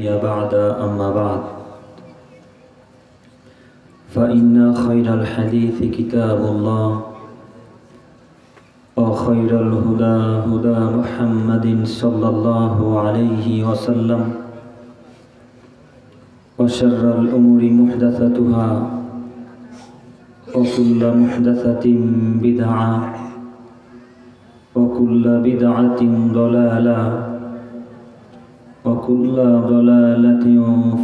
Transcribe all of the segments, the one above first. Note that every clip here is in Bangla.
يا بعد أما بعد فإن خير الحديث كتاب الله وخير الهدى هدى محمد صلى الله عليه وسلم وشر الأمور محدثتها وكل محدثة بدعة وكل بدعة ضلالة وكل ضلالة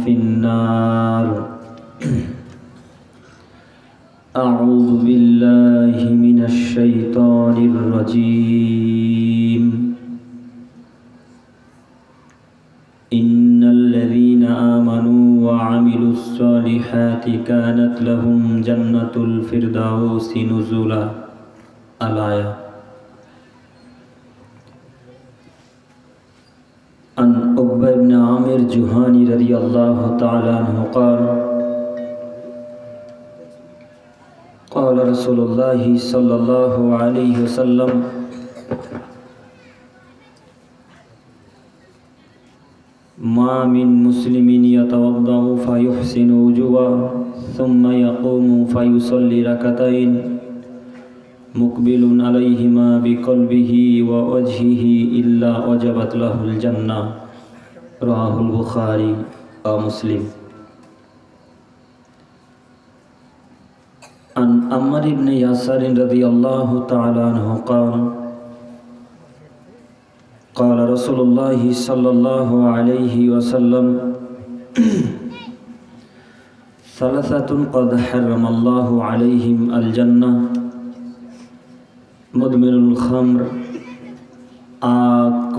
في النار أعوذ بالله من الشيطان الرجيم إن الذين آمنوا وعملوا الصالحات كانت لهم جنة الفردوس نزلا الآية عن عقبة بن عامر الجهني رضي الله تعالى عنه قال قال رسول الله صلى الله عليه وسلم ما من مسلم يتوضأ فيحسن وضوءه ثم يقوم فيصلي ركعتين مقبل عليهما بقلبه ووجهه إلا وجبت له الجنة رواه البخاري ومسلم. عن عمار بن ياسر رضي الله تعالى عنه قال قال رسول الله صلى الله عليه وسلم ثلاثة قد حرم الله عليهم الجنة مدمن الخمر آكٌ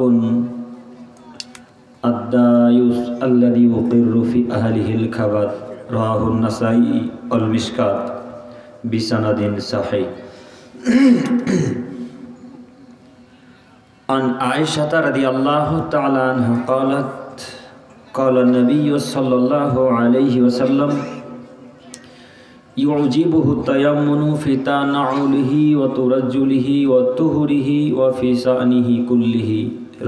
الدايس الذي يقر في أهله الكبد رواه النسائي والمشكات بسند صحيح. عن عائشة رضي الله تعالى عنها قالت قال النبي صلى الله عليه وسلم يعجبه التيمم في تنعله وترجله وطهره وفي شأنه كله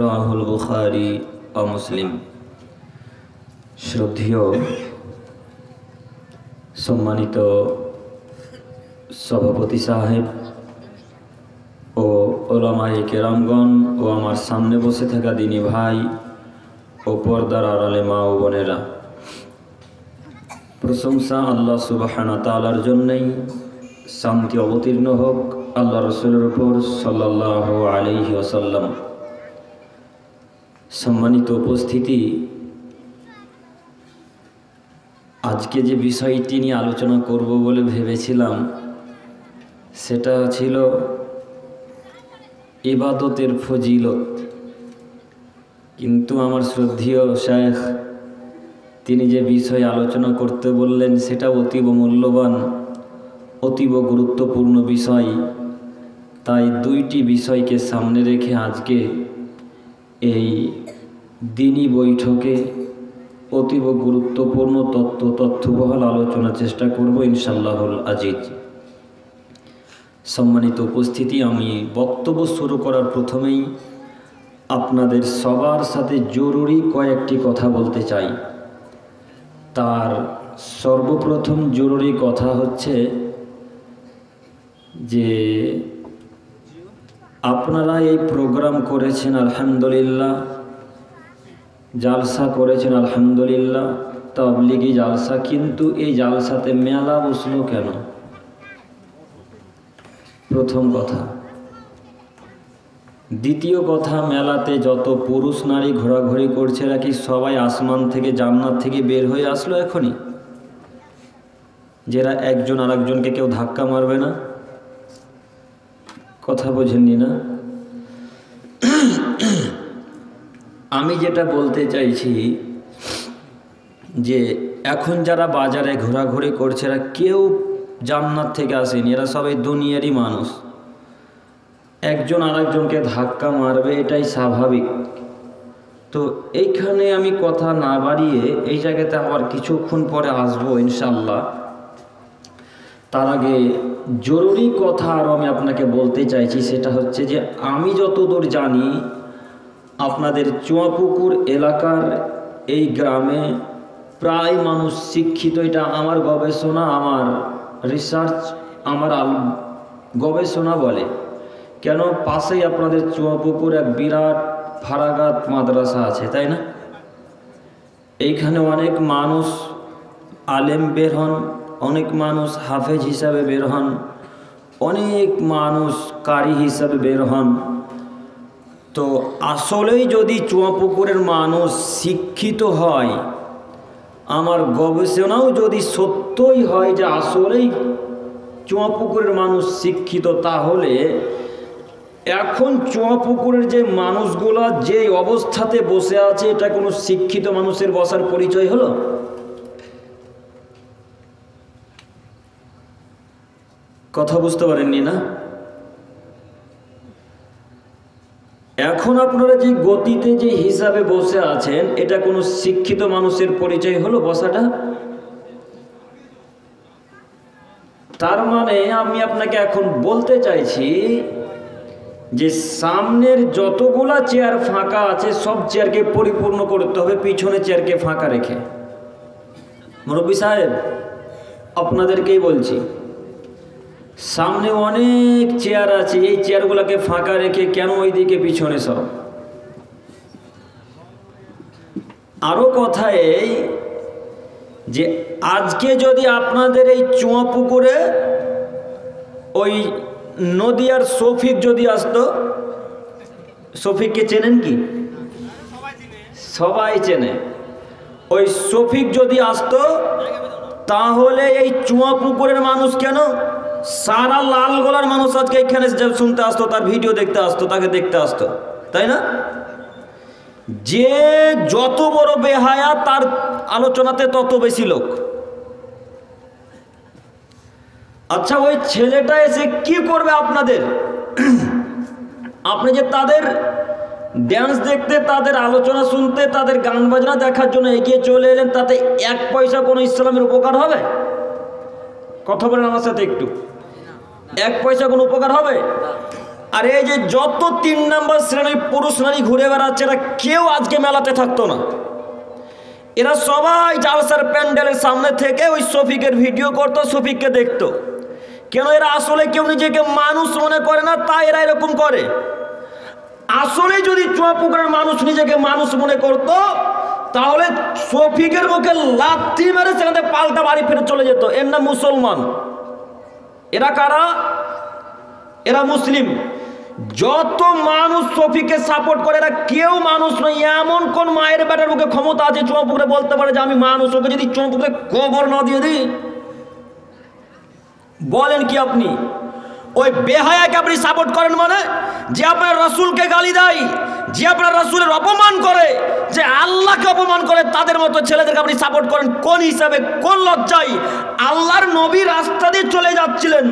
رواه البخاري ومسلم. শ্রদ্ধেয় সম্মানিত সভাপতি সাহেব ও ওলামায়ে কেরামগণ ও আমার সামনে বসে থাকা দিনী ভাই ও পর্দার আড়ালে মা ও বোনেরা, প্রশংসা আল্লাহ সুবহানাহু ওয়া তাআলার জন্যই, শান্তি অবতীর্ণ হোক আল্লাহ রাসূলের উপর সাল্লাল্লাহু আলাইহি ওয়াসাল্লাম। সম্মানিত উপস্থিতি, আজকে যে বিষয়টি নিয়ে আলোচনা করব বলে ভেবেছিলাম সেটা ছিল ইবাদতের ফজিলত, কিন্তু আমার শ্রদ্ধেয় শায়েখ তিনি যে বিষয়ে আলোচনা করতে বললেন সেটা অতীব মূল্যবান, অতীব গুরুত্বপূর্ণ বিষয়। তাই দুইটি বিষয়কে সামনে রেখে আজকে এই দিনী বৈঠকে অতীব গুরুত্বপূর্ণ তথ্যবহুল আলোচনার চেষ্টা করব ইনশাআল্লাহুল আজিজ। সম্মানিত উপস্থিতি, আমি বক্তব্য শুরু করার প্রথমেই আপনাদের সবার সাথে জরুরি কয়েকটি কথা বলতে চাই। তার সর্বপ্রথম জরুরি কথা হচ্ছে যে আপনারা এই প্রোগ্রাম করেছেন আলহামদুলিল্লাহ, জালসা করেছেন আলহামদুলিল্লাহ, তাবলিগি জালসা, কিন্তু এই জালসাতে মেলা বসলো কেন? প্রথম কথা। দ্বিতীয় কথা, মেলাতে যত পুরুষ নারী ঘোরাঘুরি করছে এরা কি সবাই আসমান থেকে জান্নাত থেকে বের হয়ে আসলো এখনই? যারা একজন আরেকজনকে কেউ ধাক্কা মারবে না? কথা বোঝেননি না? আমি যেটা বলতে চাইছি যে এখন যারা বাজারে ঘোরাঘুরি করছে এরা কেউ জান্নাত থেকে আসেনি, এরা সবাই দুনিয়ারই মানুষ। একজন আরেকজনকে ধাক্কা মারবে, এটাই স্বাভাবিক। তো এইখানে আমি কথা না বাড়িয়ে এই জায়গাতে আবার কিছুক্ষণ পরে আসবো ইনশাআল্লাহ। তার আগে জরুরি কথা আরও আমি আপনাকে বলতে চাইছি, সেটা হচ্ছে যে আমি যতদূর জানি আপনাদের চুয়াপুকুর এলাকার এই গ্রামে প্রায় মানুষ শিক্ষিত। এটা আমার গবেষণা, আমার রিসার্চ, আমার গবেষণা বলে। কেন, পাশেই আপনাদের চুয়াপুকুর এক বিরাট ফারাগাত মাদ্রাসা আছে, তাই না? এইখানে অনেক মানুষ আলেম বের হন, অনেক মানুষ হাফেজ হিসাবে বের হন, অনেক মানুষ কারি হিসাবে বের হন। তো আসলেই যদি চুয়াপুকুরের মানুষ শিক্ষিত হয়, আমার গবেষণাও যদি সত্যই হয় যে আসলেই চুয়াপুকুরের মানুষ শিক্ষিত, তাহলে এখন চুয়াপুকুরের যে মানুষগুলা যে অবস্থাতে বসে আছে, এটা কোনো শিক্ষিত মানুষের বসার পরিচয় হলো? কথা বুঝতে পারেননি না? এখন আপনারা যে গতিতে যে হিসাবে বসে আছেন, এটা কোনো শিক্ষিত মানুষের পরিচয় হলো বসাটা? তার মানে আমি আপনাকে এখন বলতে চাইছি যে সামনের যতগুলা চেয়ার ফাঁকা আছে সব চেয়ারকে পরিপূর্ণ করতে হবে, পিছনে চেয়ারকে ফাঁকা রেখে। মুরব্বী সাহেব, আপনাদেরকেই বলছি, সামনে অনেক চেয়ার আছে, এই চেয়ারগুলোকে ফাঁকা রেখে কেন ওইদিকে পিছনে সব? আরো কথা এই যে আজকে যদি আপনাদের এই চুয়াপুকুরে ওই নদিয়ার শফিক যদি আসতো, শফিককে চেনেন কি? সবাই চেনে। ওই শফিক যদি আসতো, তাহলে এই চুয়াপুকুরের মানুষ কেন, সারা লালগোলার মানুষ আজকে এখানে শুনতে আসতো, তার ভিডিও দেখতে আসতো, তাকে দেখতে আসতো, তাই না? যে যত বড় বেহায়া তার আলোচনাতে তত বেশি লোক। আচ্ছা, ওই ছেলেটা এসে কি করবে আপনাদের? আপনি যে তাদের ড্যান্স দেখতে, তাদের আলোচনা শুনতে, তাদের গান বাজনা দেখার জন্য এগিয়ে চলে এলেন, তাতে এক পয়সা কোনো ইসলামের উপকার হবে? কথা বলেন আমার সাথে একটু। এক পয়সা কোনো উপকার হবে? আর এই যে যত 3 নম্বর শ্রেণীর পুরুষ নারী ঘুরে বেড়াচ্ছে, এরা কেউ আজকে মেলাতে থাকতো না। এরা সবাই জালসার প্যান্ডেলের সামনে থেকে ওই শফিকের ভিডিও করতো, শফিককে দেখতো। কেন? এরা আসলে কেউ নিজেকে মানুষ মনে করে না, তাই এরা এরকম করে। আসলে যদি চুয়াপুকুরের মানুষ নিজেকে মানুষ মনে করতো, তাহলে শফিকের মুখে লাথি মেরে সেখানে পাল্টা বাড়ি ফিরে চলে যেত। এর নাম মুসলমান। এরা কারা? এরা মুসলিম। যত মানুষ শফিককে সাপোর্ট করে, এরা কেউ মানুষ নয়। এমন কোন মায়ের বেটার মুখে ক্ষমতা আছে চুয়াপুকুরে বলতে পারে যে আমি মানুষ? ওকে যদি চুয়াপুকুরে কবর না দিয়ে দিই, বলেন কি আপনি? ওই বেহায়াকে আপনি সাপোর্ট করেন মানে? যে আপনার রাসূলকে গালি দেয়, যে আপনার রাসূলের অপমান করে, যে আল্লাহকে অপমান করে, তাদের মতো ছেলেদেরকে আপনি সাপোর্ট করেন কোন হিসাবে, কোন লজ্জায়? আল্লাহর নবী রাস্তা দিয়ে চলে যাচ্ছিলেন,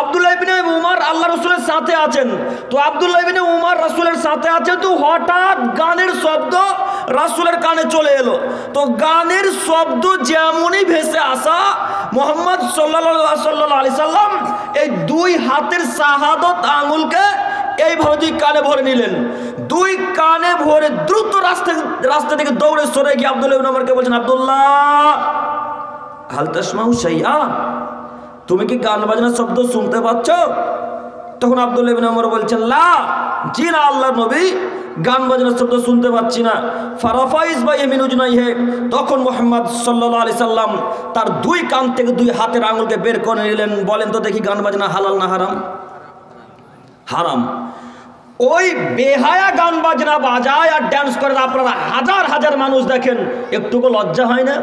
আব্দুল্লাহ ইবনে উমর আল্লাহ রাসূলের সাথে আছেন। তো আব্দুল্লাহ ইবনে উমর রাসূলের সাথে আছেন, তো হঠাৎ গানের শব্দ রাসূলের কানে চলে এলো। তো গানের শব্দ যেমনই ভেসে আসা, মুহাম্মদ সাল্লাল্লাহু আলাইহি সাল্লাম এই 2 হাতের শাহাদত আঙ্গুলকে এইভাবে 2 কানে ভরে নিলেন। 2 কানে ভরে দ্রুত রাস্তা থেকে দৌড়ে সরে গিয়ে আব্দুল্লাহ ইবনে উমরকে বলছেন, আব্দুল্লাহ, হাল তাসমাউ শাইআ, তুমি কি গান বাজনার শব্দ শুনতে পাচ্ছ? তখন আব্দুল্লাহ ইবনে উমর বলছেন, লা, জি না আল্লাহর নবী, গান বাজনার শব্দ শুনতে পাচ্ছি না। ফারাফাইজ বা ইয়ামিন উজনাইহি, তখন মুহাম্মদ সাল্লাল্লাহু আলাইহি সাল্লাম তার 2 কান থেকে 2 হাতের আঙ্গুলকে বের করে নিলেন। বলেন তো দেখি, গান বাজনা হালাল না হারাম? হারাম। ওই বেহায়া গান বাজনা বাজায় আর ডান্স করে আপনারা হাজার হাজার মানুষ দেখেন, একটুকু লজ্জা হয় না?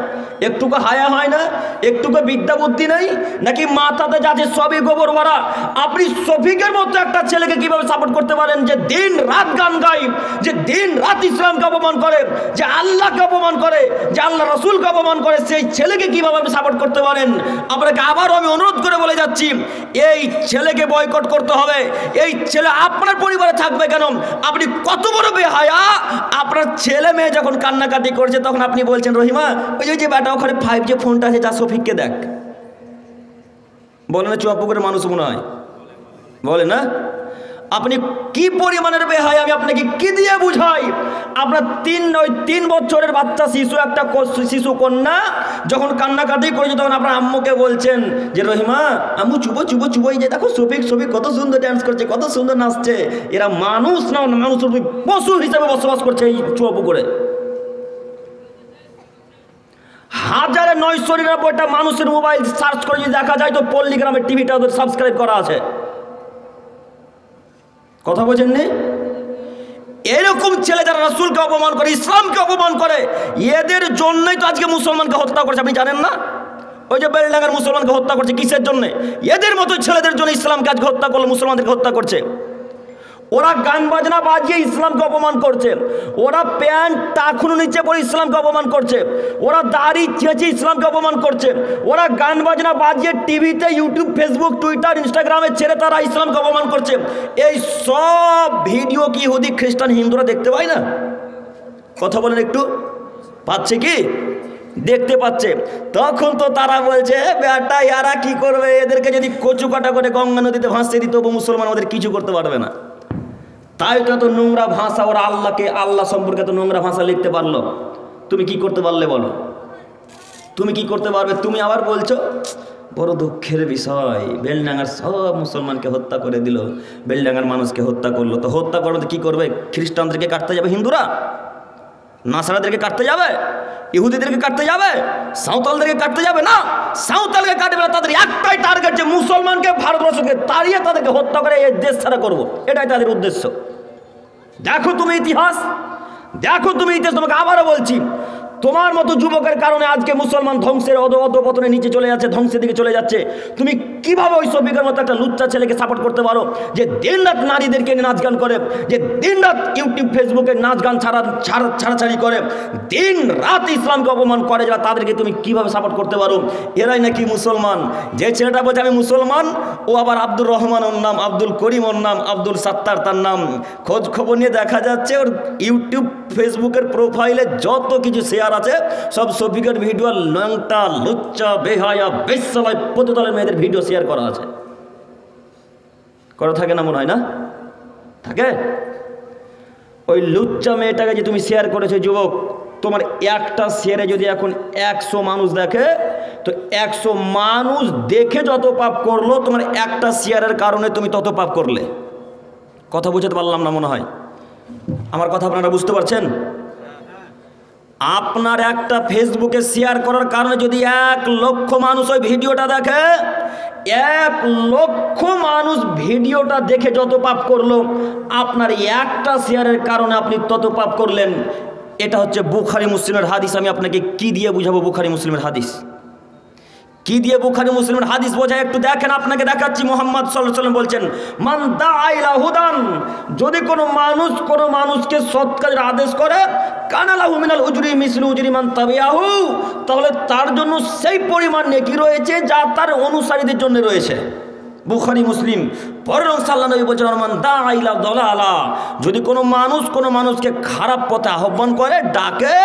একটুকু হায়া হয় না? একটুকু বিদ্যা বুদ্ধি নেই নাকি? মাথাতে যাচ্ছে সবই গোবর ভরা। আপনি শফিকের মতো একটা ছেলেকে কিভাবে সাপোর্ট করতে পারেন, যে দিন রাত গান গায়, যে দিন রাত ইসলামকে অপমান করে, যে আল্লাহকে অপমান করে, যে আল্লাহ রাসূলকে অপমান করে? সেই ছেলেকে কিভাবে আপনি সাপোর্ট করতে পারেন? আপনাকে আবারও আমি অনুরোধ করে বলে যাচ্ছি, এই ছেলেকে বয়কট করতে হবে। এই ছেলে আপনার পরিবারে থাকবে কেন? আপনি কত বড় বেহায়া! আপনার ছেলে মেয়ে যখন কান্নাকাটি করছে, তখন আপনি বলছেন, রহিমা, ওই যে বেটা ওখানে 5G ফোনটা আছে, যা শফিককে দেখ। বলে না চুয়াপুকুরের মানুষ মনে হয়? বলে না? আপনি কি পরিমাণের বেহাই আমি আপনাকে কি দিয়ে বুঝাই। আপনার 3 বছরের বাচ্চা শিশু, একটা শিশু কন্যা যখন কান্নাকাটি করেছে তখন আপনার আম্মুকে বলছেন যে রহিমা আম্মু চুবো চুবো চুবো, এই যে দেখো শফিক কত সুন্দর ডান্স করছে, কত সুন্দর নাচছে। এরা মানুষ না, মানুষ পশু হিসাবে বসবাস করছে এই চুয়া পুকুরে। 1999টা মানুষের মোবাইল সার্চ করে যদি দেখা যায় তো পল্লীগ্রামের টিভিটা ওদের সাবস্ক্রাইব করা আছে। কথা বলছেন নি? এরকম ছেলে যারা রাসূলকে অপমান করে, ইসলামকে অপমান করে, এদের জন্যই তো আজকে মুসলমানকে হত্যা করছে। আপনি জানেন না? ওই যে বেলডাঙ্গার মুসলমানকে হত্যা করছে কিসের জন্য? এদের মতো ছেলেদের জন্য ইসলামকে আজকে হত্যা করলো, মুসলমানদেরকে হত্যা করছে। ওরা গান বাজনা বাজিয়ে ইসলামকে অপমান করছে, ওরা প্যান্ট টাকুনো নিচে পড়ে ইসলামকে অপমান করছে, ওরা দাড়ি চেঁচে ইসলামকে অপমান করছে, ওরা গান বাজনা বাজিয়ে টিভিতে, ইউটিউব, ফেসবুক, টুইটার, ইনস্টাগ্রামে ছেড়ে তারা ইসলামকে অপমান করছে। এই সব ভিডিও কি ইহুদি, খ্রিস্টান, হিন্দুরা দেখতে পায় না? কথা বলেন একটু, পাচ্ছে কি? দেখতে পাচ্ছে। তখন তো তারা বলছে বেটা এরা কি করবে, এদেরকে যদি কচু কাটা করে গঙ্গা নদীতে ভাসিয়ে দিত মুসলমান ওদের কিছু করতে পারবে না। তাই তো এত নোংরা ভাষা, ওরা আল্লাহ সম্পর্কে এত নোংরা ভাষা লিখতে পারলো। তুমি কি করতে পারলে বলো? তুমি কি করতে পারবে? তুমি আবার বলছো বড় দুঃখের বিষয়, বেলডাঙ্গার সব মুসলমানকে হত্যা করে দিল, বেলডাঙ্গার মানুষকে হত্যা করলো। তো হত্যা করবে তো কী করবে? খ্রিস্টানদেরকে কাটতে যাবে হিন্দুরা, নাসারাদেরকে কাটতে যাবে, ইহুদিদেরকে কাটতে যাবে, সাঁওতালদেরকে কাটতে যাবে না। সাঁওতালকে কাটবে না, তাদের একটাই টার্গেট যে মুসলমানকে, ভারতবর্ষকে তাড়িয়ে তাদেরকে হত্যা করে এই দেশ ছাড়া করবো, এটাই তাদের উদ্দেশ্য। দেখো তুমি ইতিহাস, দেখো তুমি ইতিহাস। তোমাকে আবারও বলছি, তোমার মতো যুবকের কারণে আজকে মুসলমান ধ্বংসের অধপতনে নিচে চলে যাচ্ছে, ধ্বংসের দিকে চলে যাচ্ছে। তুমি কিভাবে ওই শফিকের মতো একটা লুচ্চা ছেলেকে সাপোর্ট করতে পারো যে দিনরাত নারীদেরকে নাচ গান করে, যে দিনরাত ইউটিউব, ফেসবুকে নাচ গান ছাড়াছাড়ি করে, দিন রাত ইসলামকে অপমান করে যারা, তাদেরকে তুমি কিভাবে সাপোর্ট করতে পারো? এরাই নাকি মুসলমান। যে ছেলেটা বলছে আমি মুসলমান, ও আবার আব্দুর রহমান ওর নাম, আব্দুল করিম ওর নাম, আব্দুল সাত্তার তার নাম। খোঁজ খবর নিয়ে দেখা যাচ্ছে ওর ইউটিউব, ফেসবুকের প্রোফাইলে যত কিছু শেয়ার আছে সব শফিকের ভিডিও, ল্যাংটা, লুচ্চা, বেহায়া, বেশ্যালয়, পতিতালয়ের মেয়েদের ভিডিও শেয়ার করা আছে। করা থাকে না মনে হয়? না থাকে? ওই লুচ্চা মেয়েটাকে যে তুমি শেয়ার করেছো যুবক, তোমার একটা শেয়ারে যদি এখন 100 মানুষ দেখে, তো 100 মানুষ দেখে যত পাপ করলো, তোমার একটা শেয়ারের কারণে তুমি তত পাপ করলে। কথা বুঝতে পারলাম না মনে হয়? আমার কথা আপনারা বুঝতে পারছেন? আপনার একটা ফেসবুকে শেয়ার করার কারণে যদি 1 লক্ষ মানুষ ওই ভিডিওটা দেখে, 1 লক্ষ মানুষ ভিডিওটা দেখে যত পাপ করলো, আপনার একটা শেয়ারের কারণে আপনি তত পাপ করলেন। এটা হচ্ছে বুখারী মুসলিমের হাদিস। আমি আপনাকে কি দিয়ে বুঝাবো বুখারী মুসলিমের হাদিস? কি দিয়ে বুখারী মুসলিমের হাদিস বোঝায় একটু দেখেন, আপনাকে দেখাচ্ছি। মুহাম্মদ সাল্লাল্লাহু আলাইহি ওয়াসাল্লাম বলছেন, মান দাআ ইলা হুদান, যদি কোনো মানুষকে সৎ কাজের আদেশ করে, কানা লাহু মিনাল উজরি মিসলু উজরি মান তাবিআহু, তাহলে তার জন্য সেই পরিমাণ নেকি রয়েছে যা তার অনুসারীদের জন্য রয়েছে। বুখারী মুসলিম। পরের সাল্লাল্লাহু আলাইহি বলছেন, মান দাআ ইলা দালালা, যদি কোনো মানুষকে খারাপ পথে আহ্বান করে, ডাকে,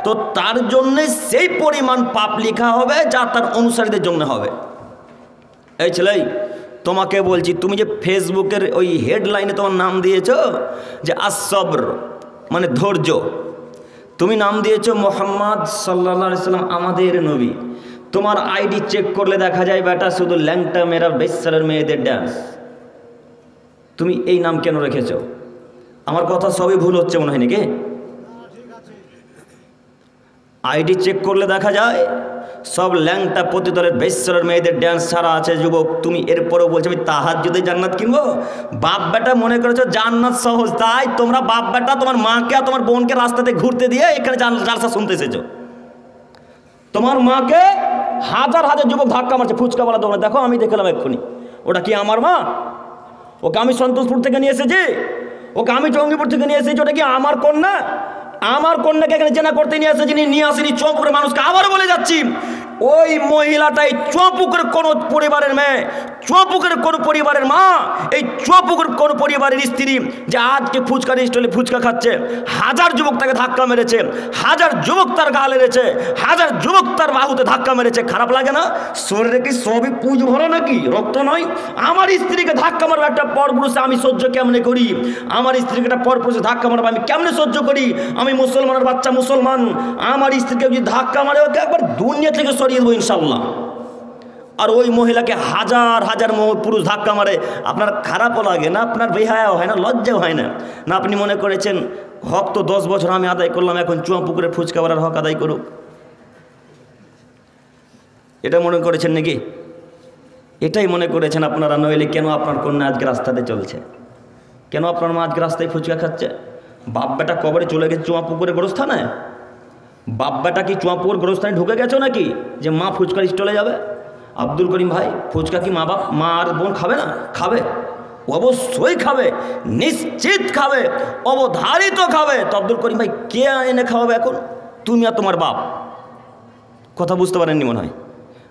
তো তার জন্য সেই পরিমাণ পাপ লেখা হবে যা তার অনুসারীদের জন্য হবে। এই ছেলে, তোমাকে বলছি, তুমি যে ফেসবুকের ওই হেডলাইনে তোমার নাম দিয়েছো যে আসবর মানে ধৈর্য, তুমি নাম দিয়েছো মুহাম্মদ সাল্লাল্লাহু আলাইহি সাল্লাম আমাদের নবী। তোমার আইডি চেক করলে দেখা যায় বেটা শুধু ল্যাংটা মেয়েরা, বেশ্যালের মেয়েদের ডান্স। তুমি এই নাম কেন রেখেছো? আমার কথা সবই ভুল হচ্ছে মনে হয় নাকি? আইডি চেক করলে দেখা যায় সব ল্যাংটা, পতিতালয়ের, বেশ্যালের মেয়েদের ডান্স ছাড়া আছে। যুবক, তুমি এরপরেও বলছো আমি তাহাজ্জুদে জান্নাত কিনবো। বাপ বেটা মনে করেছো জান্নাত সহজ, তাই তোমরা বাপ বেটা তোমার মাকে আর তোমার বোনকে রাস্তাতে ঘুরতে দিয়ে এখানে জালসা শুনতে এসেছো। তোমার মাকে হাজার হাজার যুবক ধাক্কা মারছে ফুচকাওয়ালা দোকানে। দেখো আমি দেখলাম এক্ষুনি, ওটা কি আমার মা? ওকে আমি সন্তোষপুর থেকে নিয়ে এসেছি, ওকে আমি জঙ্গিপুর থেকে নিয়ে এসেছি। ওটা কি আমার কন্যা? আমার কন্যাকে এখানে জেনা করতে নিয়ে এসেছি, নিয়ে আসেনি চুয়াপুরের মানুষকে। আবারও বলে যাচ্ছি, ওই মহিলাটাই চুয়াপুরের কোন পরিবারের মেয়ে, চুয়াপুকুরের কোন পরিবারের মা, এই চুয়াপুকুর কোন পরিবারের স্ত্রী যে আজকে ফুচকার স্টলে ফুচকা খাচ্ছে, হাজার যুবক তাকে ধাক্কা মেরেছে, হাজার যুবক তার গা লেগেছে, হাজার যুবক তার বাহুতে ধাক্কা মেরেছে, খারাপ লাগে না? শরীরে কি সবই পুঁজ ভরা নাকি, রক্ত নয়? আমার স্ত্রীকে ধাক্কা মারবে একটা পরপুরুষে আমি সহ্য কেমনে করি? আমার স্ত্রীকে একটা পরপুরুষে ধাক্কা মারবে আমি কেমনে সহ্য করি? আমি মুসলমানের বাচ্চা, মুসলমান, আমার স্ত্রীকে যদি ধাক্কা মারে ওকে একবার দুনিয়া থেকে সরিয়ে দেবো ইনশাল্লাহ। আর ওই মহিলাকে হাজার হাজার পুরুষ ধাক্কা মারে, আপনার খারাপও লাগে না? আপনার বেহায়াও হয় না? লজ্জাও হয় না? না আপনি মনে করেছেন হক তো 10 বছর আমি আদায় করলাম, এখন চুয়াপুকুরের ফুচকাওয়ালার হক আদায় করুক, এটা মনে করেছেন নাকি? এটাই মনে করেছেন আপনারা? নইলে কেন আপনার কন্যা আজকে রাস্তাতে চলছে? কেন আপনার মা আজকে রাস্তায় ফুচকা খাচ্ছে? বাপ বেটা কবরে চলে গেছে চুয়াপুকুরের গোরস্থানে? বাপ বেটা কি চুয়াপুকুর গোরস্থানে ঢুকে গেছো নাকি যে মা ফুচকার স্টলে যাবে? আব্দুল করিম ভাই, ফুচকা কি মা আর বোন খাবে না? খাবে, অবশ্যই খাবে, নিশ্চিত খাবে, অবধারিত খাবে। তো আব্দুল করিম ভাই কে এনে খাওয়াবে এখন? তুমি আর তোমার বাপ। কথা বুঝতে পারেননি মনে হয়।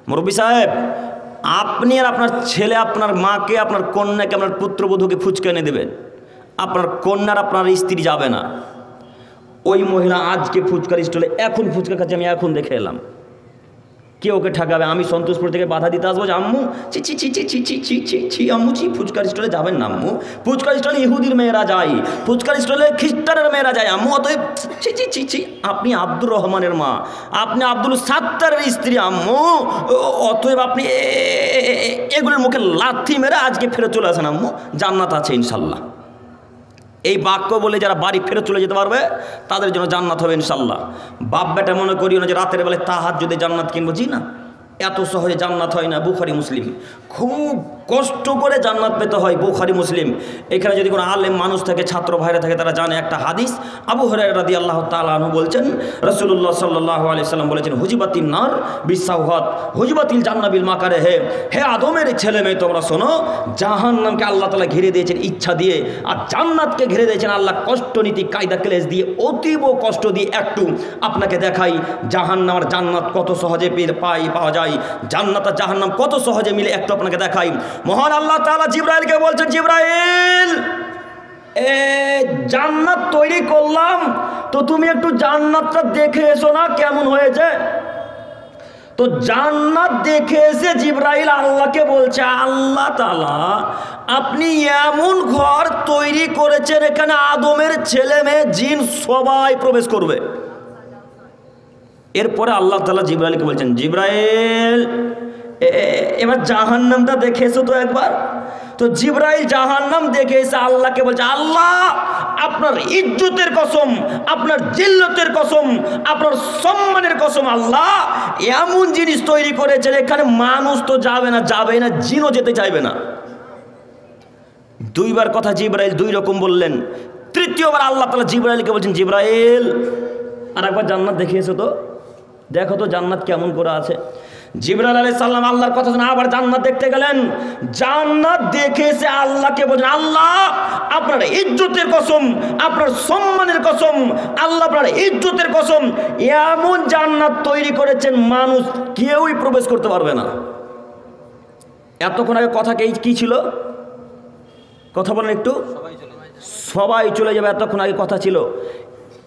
মুরব্বী সাহেব, আপনি আর আপনার ছেলে আপনার মাকে, আপনার কন্যাকে, আপনার পুত্রবধূকে ফুচকা এনে দেবেন, আপনার কন্যার আপনার স্ত্রী যাবে না। ওই মহিলা আজকে ফুচকার স্টলে এখন ফুচকা খাচ্ছে, আমি এখন দেখে এলাম। কে ওকে ঠেকাবে? আমি সন্তোষপুর থেকে বাধা দিতে আসবো যে আম্মু ছি ছি ছি ছি ছি ছি ছি ছি ছি আম্মু ছি, ফুচকার স্টলে যাবেন না আম্মু, ফুচকার স্টলে ইহুদির মেয়েরা যায়, ফুচকার স্টলে খ্রিস্টানের মেয়েরা যায় আম্মু, অতএব ছি ছি ছি ছি। আপনি আব্দুর রহমানের মা, আপনি আব্দুল সাত্তারের স্ত্রী আম্মু, অতএব আপনি এগুলোর মুখে লাথি মেরে আজকে ফেরত চলে আসেন আম্মু, জান্নাত আছে ইনশাল্লাহ। এই বাক্য বলে যারা বাড়ি ফেরত চলে যেতে পারবে তাদের জন্য জান্নাত হবে ইনশাল্লাহ। বাপ বেটা মনে করিও না যে রাতের বেলায় তাহাজ্জুদে জান্নাত কিনবো, জি না, এত সহজে জান্নাত হয় না। বুখারী মুসলিম, খুব কষ্ট করে জান্নাত পেতে হয়। বুখারী মুসলিম। এখানে যদি কোনো আলেম মানুষ থাকে, ছাত্র ভাইরা থাকে, তারা জানে একটা হাদিস। আবু হুরায়রা রাদিয়াল্লাহু তাআলা আনহু বলছেন, রাসূলুল্লাহ সাল্লাল্লাহু আলাইহি সাল্লাম বলেছেন, হুজিবাতিন নার বিসাওহাত হুজিবাতিল জান্নাহ বিল মাকারে। হে আদমের ছেলে মেয়ে, তোমরা শোনো, জাহান্নামকে আল্লাহ তাআলা ঘিরে দিয়েছেন ইচ্ছা দিয়ে, আর জান্নাতকে ঘিরে দিয়েছেন আল্লাহ কষ্টনীতি কায়দা ক্লেশ দিয়ে, অতীব কষ্ট দিয়ে। একটু আপনাকে দেখাই জাহান্নাম আর জান্নাত কত সহজে পাওয়া যায়, জান্নাত আর জাহান্নাম কত সহজে মিলে, একটু আপনাকে দেখাই। মহান আল্লাহ তাআলা জিবরাইলকে বলছেন, জিবরাইল, জান্নাত তৈরি করলাম, তো তুমি একটু জান্নাতটা দেখে এসো না কেমন হয়েছে। তো জান্নাত দেখে এসে জিবরাইল আল্লাহকে বলছে, আল্লাহ তাআলা আপনি এমন ঘর তৈরি করেছেন এখানে আদমের ছেলে মেয়ে জিন সবাই প্রবেশ করবে। এরপরে আল্লাহ তাআলা জিবরাইলকে বলছেন, জিবরাইল এবার জাহান্নামটা দেখে এসো তো একবার। তো জিবরাইল জাহান্নাম দেখে এসে আল্লাহকে বলছে, আল্লাহ আপনার ইজ্জতের কসম, আপনার জিল্লতের কসম, আপনার সম্মানের কসম, আল্লাহ এমন জিনিস তৈরি করেছেন এখানে মানুষ তো যাবে না, জিনও যেতে চাইবে না। দুইবার কথা জিবরাইল দুই রকম বললেন। তৃতীয়বার আল্লাহ তাআলা জিবরাইলকে বলছেন, জিবরাইল আর একবার জান্নাত দেখে এসো তো, দেখো তো জান্নাত কেমন করে আছে। জিবরাইল আলাইহিস সালাম আল্লাহর কথা শুনে আবার জান্নাত দেখতে গেলেন। জান্নাত দেখে এসে আল্লাহকে বললেন, আল্লাহ আপনার ইজ্জতের কসম, আপনার সম্মানের কসম, আল্লাহ আপনার ইজ্জতের কসম, এমন জান্নাত তৈরি করেছেন মানুষ কেউই প্রবেশ করতে পারবে না। এতক্ষণ আগে কথা কি ছিল? কথা বলেন একটু। সবাই চলে যাবে, এতক্ষণ আগে কথা ছিল,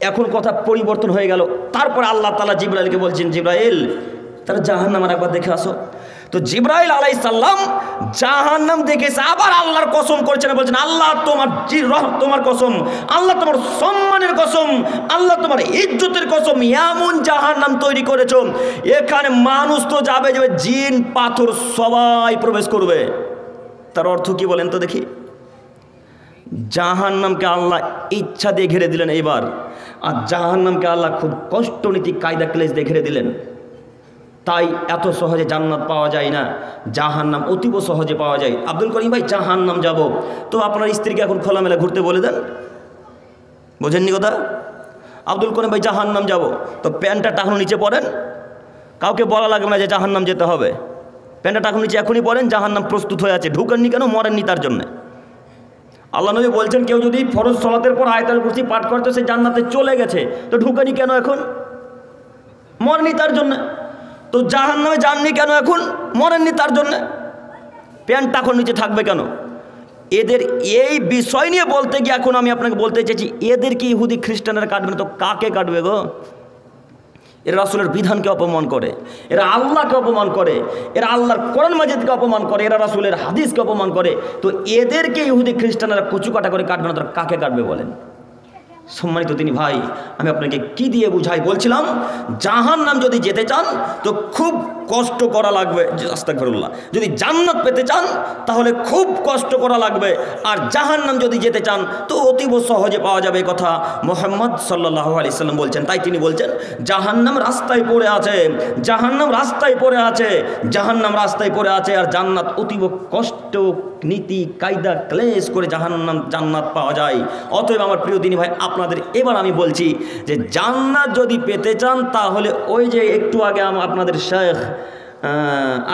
এখন কথা পরিবর্তন হয়ে গেল। তারপর আল্লাহ তাআলা জিবরাইলকে বলছেন, জিবরাইল তারা জাহান্নাম একবার দেখে আসো। তো জিবরাইল আলাইহিস সালাম জাহান্নাম দেখে আবার আল্লাহর কসম করছেন, বলছেন, আল্লাহ তোমার কসম, আল্লাহ তোমার সম্মানের কসম, আল্লাহ তোমার ইজ্জতের কসম, এমন জাহান্নাম তৈরি করেছো এখানে মানুষ তো যাবে, জিন পাথর সবাই প্রবেশ করবে। তার অর্থ কি বলেন তো দেখি? জাহান্নামকে আল্লাহ ইচ্ছা দিয়ে ঘিরে দিলেন এইবার, আর জাহান্নামকে আল্লাহ খুব কষ্টনীতি কায়দা ক্লেশ দিয়ে ঘিরে দিলেন। তাই এত সহজে জান্নাত পাওয়া যায় না, জাহান্নাম অতীব সহজে পাওয়া যায়। আব্দুল করিম ভাই, জাহান্নাম যাব, তো আপনার স্ত্রীকে এখন খোলামেলা ঘুরতে বলে দেন, বোঝেননি কথা? আব্দুল করিম ভাই জাহান্নাম যাব, তো প্যান্টটা টাকানো নিচে পড়েন, কাউকে বলা লাগবে না যে জাহান্নাম যেতে হবে। প্যান্টটা টাকানো নিচে এখনই পড়েন, জাহান্নাম প্রস্তুত হয়ে আছে, ঢুকেননি কেন? মরেননি তার জন্যে। আল্লাহ নবী বলছেন, কেউ যদি ফরজ সালাতের পর আয়াতুল কুরসি পাঠ করতে সে জান্নাতে চলে গেছে, তো ঢুকেনি কেন এখন? মরেননি তার জন্য। তো জাহান্নামে যাননি কেন এখন? মরেননি তার জন্য। প্যান্ট এখন নিচে থাকবে কেন? এদের এই বিষয় নিয়ে বলতে গিয়ে এখন আমি আপনাকে বলতে চাইছি, এদেরকে ইহুদি খ্রিস্টানরা কাটবে না তো কাকে কাটবে গো? এরা রাসূলের বিধানকে অপমান করে, এরা আল্লাহকে অপমান করে, এরা আল্লাহর কোরআন মাজিদকে অপমান করে, এরা রাসূলের হাদিসকে অপমান করে। তো এদেরকে ইহুদি খ্রিস্টানরা কুচুকাটা করে কাটবে না তো কাকে কাটবে বলেন? সম্মানিত তিনি ভাই, আমি আপনাকে কি দিয়ে বুঝাই বলছিলাম, জাহান্নাম যদি যেতে চান তো খুব কষ্ট করা লাগবে, আস্তাগফিরুল্লাহ, যদি জান্নাত পেতে চান তাহলে খুব কষ্ট করা লাগবে, আর জাহান্নাম যদি যেতে চান তো অতীব সহজে পাওয়া যাবে, কথা মুহাম্মদ সাল্লাল্লাহু আলাইহি সাল্লাম বলছেন। তাই তিনি বলছেন জাহান্নাম রাস্তায় পড়ে আছে, জাহান্নাম রাস্তায় পড়ে আছে, জাহান্নাম রাস্তায় পড়ে আছে, আর জান্নাত অতীব কষ্ট, নীতি, কায়দা, ক্লেশ করে জাহান্নাম জান্নাত পাওয়া যায়। অতএব আমার প্রিয় দিনী ভাই, আপনাদের এবার আমি বলছি যে জান্নাত যদি পেতে চান তাহলে ওই যে একটু আগে আপনাদের শেখ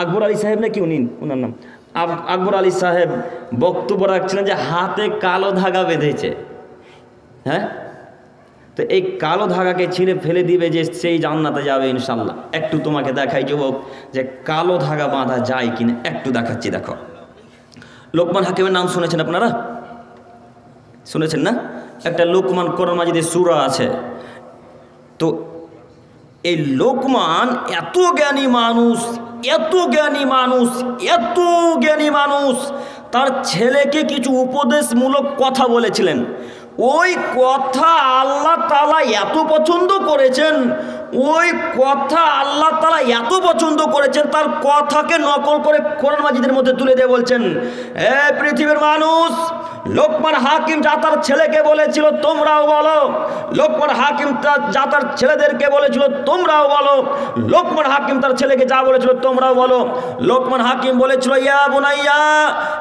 আকবর আলী সাহেব নাকি ওনার নাম আকবর আলী সাহেব বক্তব্য রাখছিলেন যে হাতে কালো ধাগা বেঁধেছে। হ্যাঁ, তো এই কালো ধাগাকে ছিঁড়ে ফেলে দিবে যে সেই জান্নাতে যাবে ইনশাল্লাহ। একটু তোমাকে দেখাই যুবক যে কালো ধাগা বাঁধা যায় কিনা, একটু দেখাচ্ছি, দেখো। লোকমান হাকিমের নাম শুনেছেন আপনারা? শুনেছেন না? একটা লোকমান কোরআন মাজিদে সূরা আছে। তো এই লোকমান এত জ্ঞানী মানুষ, এত জ্ঞানী মানুষ, এত জ্ঞানী মানুষ, তার ছেলেকে কিছু উপদেশমূলক কথা বলেছিলেন। ওই কথা আল্লাহ তাআলা এত পছন্দ করেছেন, ওই কথা আল্লাহ তাআলা এত পছন্দ করেছেন, তার কথাকে নকল করে কোরআন মাজিদের মধ্যে তুলে দিয়ে বলছেন, হে পৃথিবীর মানুষ, লোকমান হাকিম যা তার ছেলেকে বলেছিল তোমরাও বলো, লোকমান হাকিম যা তার ছেলেদেরকে বলেছিল তোমরাও বলো, লোকমান হাকিম তার ছেলেকে যা বলেছিল তোমরাও বলো। লোকমান হাকিম বলেছিল, ইয়া বুনাইয়া,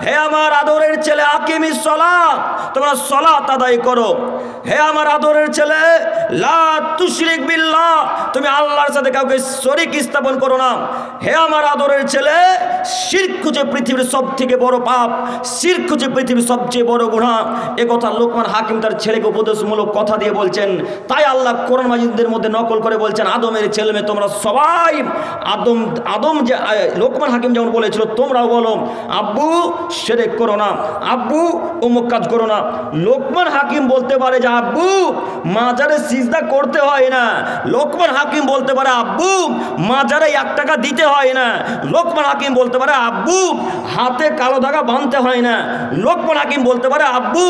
হে আমার আদরের ছেলে, আকিমিস সালাত, তোমরা সালাত আদায় করো। হে আমার আদরের ছেলে, লা তুশরিক বিল্লাহ, তুমি আল্লাহর সাথে কাউকে শরীক স্থাপন করো না। হে আমার আদরের ছেলে, শিরক হচ্ছে পৃথিবীর সবথেকে বড় পাপ, শিরক হচ্ছে পৃথিবীর সবচেয়ে বড় গুনাহ। এ কথা লোকমান হাকিম তার ছেলেকে উপদেশমূলক কথা দিয়ে বলছেন। তাই আল্লাহ কোরআন মাজিদের মধ্যে নকল করে বলছেন, আদমের ছেলে মেয়ে তোমরা সবাই আদম যে লোকমান হাকিম যেমন বলেছিল তোমরাও বলো, আব্বু শিরক করো না, আব্বু অমুক কাজ করো না। লোকমান হাকিম বলতে পারে যে আব্বু মাজারে সিজদা করতে হয় না, লোকমান হাকিম বলতে পারে আব্বু মাজারে 1 টাকা দিতে হয় না, লোকমান হাকিম বলতে পারে আব্বু হাতে কালো ধাগা বাঁধতে হয় না, লোকমান হাকিম বলতে পারে আব্বু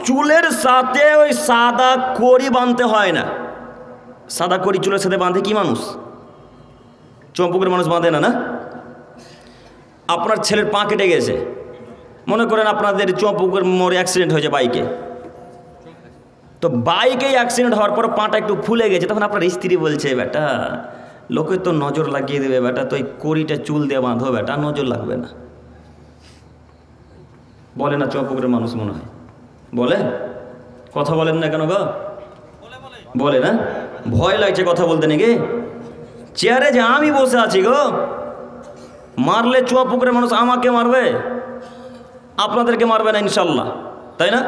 চুলের সাথে ওই সাদা কড়ি বাঁধতে হয় না। সাদা কড়ি চুলের সাথে বাঁধে কি মানুষ? চম্পুকের মানুষ বাঁধে না, না? আপনার ছেলের পা কেটে গেছে, মনে করেন আপনাদের চম্পুকের মোড়ে অ্যাক্সিডেন্ট হয়েছে বাইকে, তো বাইকে অ্যাক্সিডেন্ট হওয়ার পর পাটা একটু ফুলে গেছে, তখন আপনার স্ত্রী বলছে, বেটা লোকে তো নজর লাগিয়ে দেবে, বেটা তো এই কড়িটা চুল দিয়ে বাঁধো, বেটা নজর লাগবে না। বলে না চম্পুকের মানুষ? মনে হয় বলে, কথা বলেন না কেন গো? বলে না? ভয় লাগছে কথা বলতে নাকি? চেয়ারে যে আমি বসে আছি গো, মারলে চুয়াপুকুরের মানুষ আমাকে মারবে, আপনাদেরকে মারবে না ইনশাল্লাহ, তাই না?